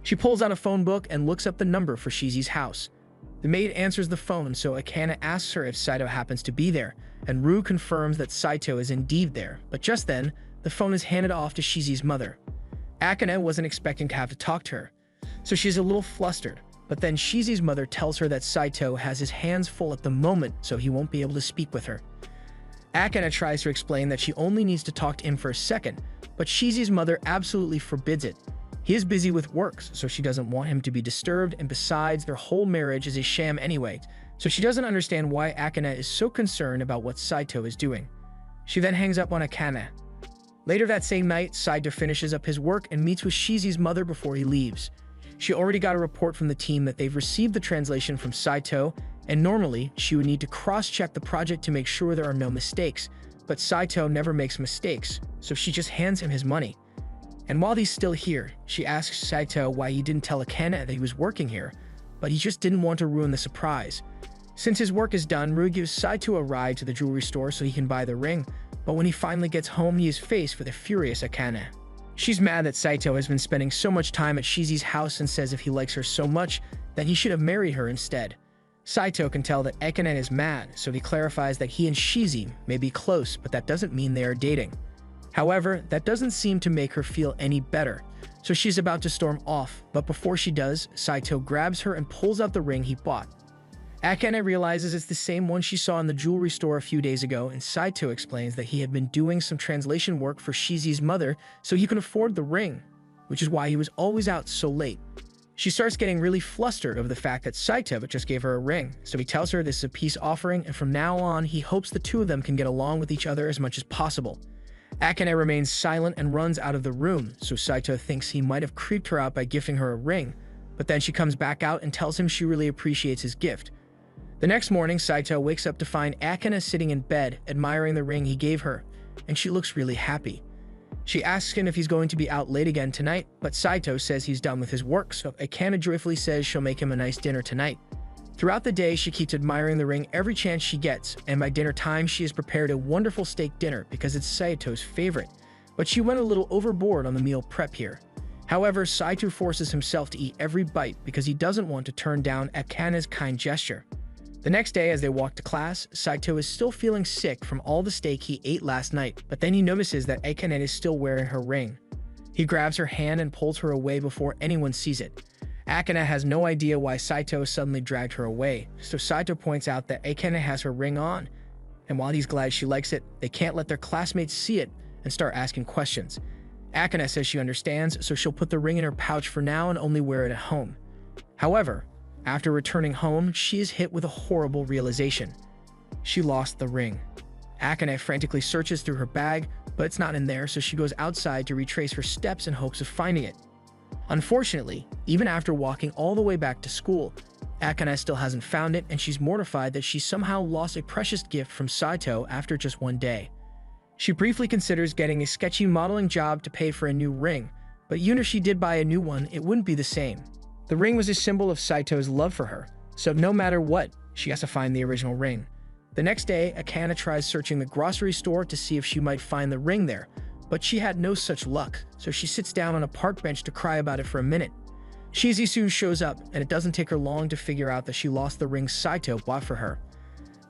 She pulls out a phone book and looks up the number for Shizi's house. The maid answers the phone, so Akane asks her if Saito happens to be there, and Rue confirms that Saito is indeed there, but just then, the phone is handed off to Shizi's mother. Akane wasn't expecting to have to talk to her, so she's a little flustered, but then Shizi's mother tells her that Saito has his hands full at the moment, so he won't be able to speak with her. Akane tries to explain that she only needs to talk to him for a second, but Shizi's mother absolutely forbids it. He is busy with work, so she doesn't want him to be disturbed, and besides, their whole marriage is a sham anyway, so she doesn't understand why Akane is so concerned about what Saito is doing. She then hangs up on Akane. Later that same night, Saito finishes up his work and meets with Shizi's mother before he leaves. She already got a report from the team that they've received the translation from Saito, and normally, she would need to cross-check the project to make sure there are no mistakes, but Saito never makes mistakes, so she just hands him his money. And while he's still here, she asks Saito why he didn't tell Akane that he was working here, but he just didn't want to ruin the surprise. Since his work is done, Rui gives Saito a ride to the jewelry store so he can buy the ring, but when he finally gets home, he is faced with a furious Akane. She's mad that Saito has been spending so much time at Shizi's house and says if he likes her so much, then he should have married her instead. Saito can tell that Akane is mad, so he clarifies that he and Shizi may be close, but that doesn't mean they are dating. However, that doesn't seem to make her feel any better, so she's about to storm off, but before she does, Saito grabs her and pulls out the ring he bought. Akane realizes it's the same one she saw in the jewelry store a few days ago, and Saito explains that he had been doing some translation work for Shizi's mother so he can afford the ring, which is why he was always out so late. She starts getting really flustered over the fact that Saito just gave her a ring, so he tells her this is a peace offering, and from now on, he hopes the two of them can get along with each other as much as possible. Akane remains silent and runs out of the room, so Saito thinks he might have creeped her out by gifting her a ring, but then she comes back out and tells him she really appreciates his gift. The next morning, Saito wakes up to find Akane sitting in bed, admiring the ring he gave her, and she looks really happy. She asks him if he's going to be out late again tonight, but Saito says he's done with his work, so Akane joyfully says she'll make him a nice dinner tonight. Throughout the day, she keeps admiring the ring every chance she gets, and by dinner time, she has prepared a wonderful steak dinner because it's Saito's favorite. But she went a little overboard on the meal prep here. However, Saito forces himself to eat every bite because he doesn't want to turn down Akane's kind gesture. The next day, as they walk to class, Saito is still feeling sick from all the steak he ate last night, but then he notices that Akane is still wearing her ring. He grabs her hand and pulls her away before anyone sees it. Akane has no idea why Saito suddenly dragged her away, so Saito points out that Akane has her ring on, and while he's glad she likes it, they can't let their classmates see it and start asking questions. Akane says she understands, so she'll put the ring in her pouch for now and only wear it at home. However, after returning home, she is hit with a horrible realization. She lost the ring. Akane frantically searches through her bag, but it's not in there, so she goes outside to retrace her steps in hopes of finding it. Unfortunately, even after walking all the way back to school, Akane still hasn't found it, and she's mortified that she somehow lost a precious gift from Saito after just one day. She briefly considers getting a sketchy modeling job to pay for a new ring, but even if she did buy a new one, it wouldn't be the same. The ring was a symbol of Saito's love for her, so no matter what, she has to find the original ring. The next day, Akane tries searching the grocery store to see if she might find the ring there, but she had no such luck, so she sits down on a park bench to cry about it for a minute. Shizi soon shows up, and it doesn't take her long to figure out that she lost the ring Saito bought for her.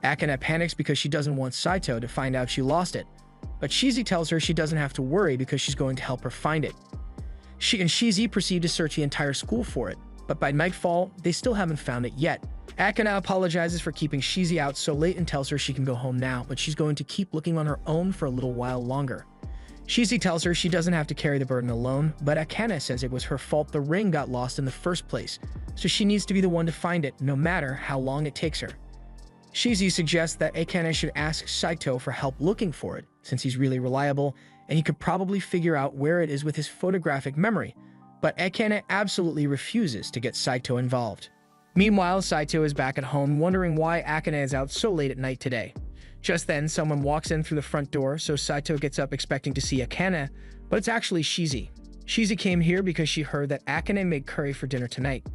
Akane panics because she doesn't want Saito to find out she lost it, but Shizi tells her she doesn't have to worry because she's going to help her find it. She and Shizi proceed to search the entire school for it, but by nightfall, they still haven't found it yet. Akane apologizes for keeping Shizi out so late and tells her she can go home now, but she's going to keep looking on her own for a little while longer. Shizi tells her she doesn't have to carry the burden alone, but Akane says it was her fault the ring got lost in the first place, so she needs to be the one to find it no matter how long it takes her. Shizi suggests that Akane should ask Saito for help looking for it, since he's really reliable, and he could probably figure out where it is with his photographic memory, but Akane absolutely refuses to get Saito involved. Meanwhile, Saito is back at home wondering why Akane is out so late at night today. Just then, someone walks in through the front door, so Saito gets up expecting to see Akane, but it's actually Shizi. Shizi came here because she heard that Akane made curry for dinner tonight.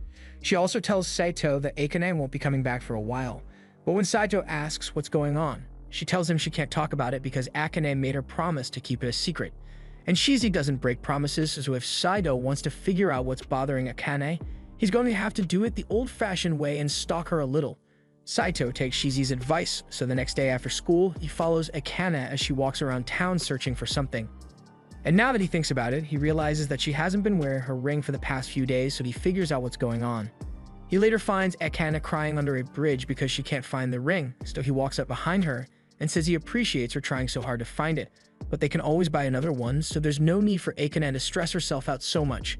She also tells Saito that Akane won't be coming back for a while, but when Saito asks what's going on, she tells him she can't talk about it because Akane made her promise to keep it a secret. And Shizi doesn't break promises, so if Saito wants to figure out what's bothering Akane, he's going to have to do it the old-fashioned way and stalk her a little. Saito takes Shizi's advice, so the next day after school, he follows Akane as she walks around town searching for something. And now that he thinks about it, he realizes that she hasn't been wearing her ring for the past few days, so he figures out what's going on. He later finds Akane crying under a bridge because she can't find the ring, so he walks up behind her and says he appreciates her trying so hard to find it, but they can always buy another one, so there's no need for Akane to stress herself out so much.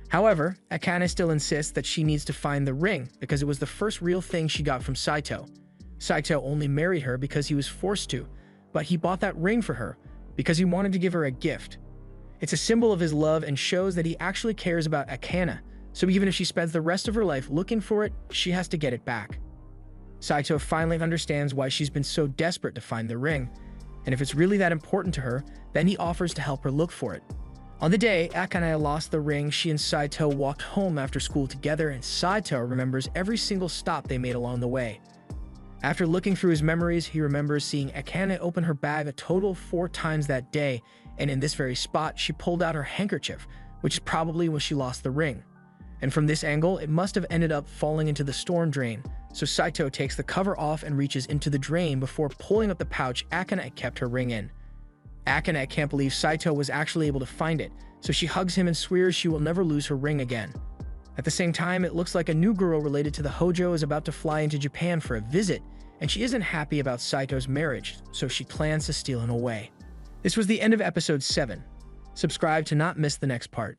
However, Akane still insists that she needs to find the ring because it was the first real thing she got from Saito. Saito only married her because he was forced to, but he bought that ring for her because he wanted to give her a gift. It's a symbol of his love and shows that he actually cares about Akane, so even if she spends the rest of her life looking for it, she has to get it back. Saito finally understands why she's been so desperate to find the ring, and if it's really that important to her, then he offers to help her look for it. On the day Akane lost the ring, she and Saito walked home after school together, and Saito remembers every single stop they made along the way. After looking through his memories, he remembers seeing Akane open her bag a total of 4 times that day, and in this very spot, she pulled out her handkerchief, which is probably when she lost the ring. And from this angle, it must have ended up falling into the storm drain, so Saito takes the cover off and reaches into the drain before pulling up the pouch Akane kept her ring in. Akane can't believe Saito was actually able to find it, so she hugs him and swears she will never lose her ring again. At the same time, it looks like a new girl related to the Hojo is about to fly into Japan for a visit, and she isn't happy about Saito's marriage, so she plans to steal him away. This was the end of episode 7. Subscribe to not miss the next part.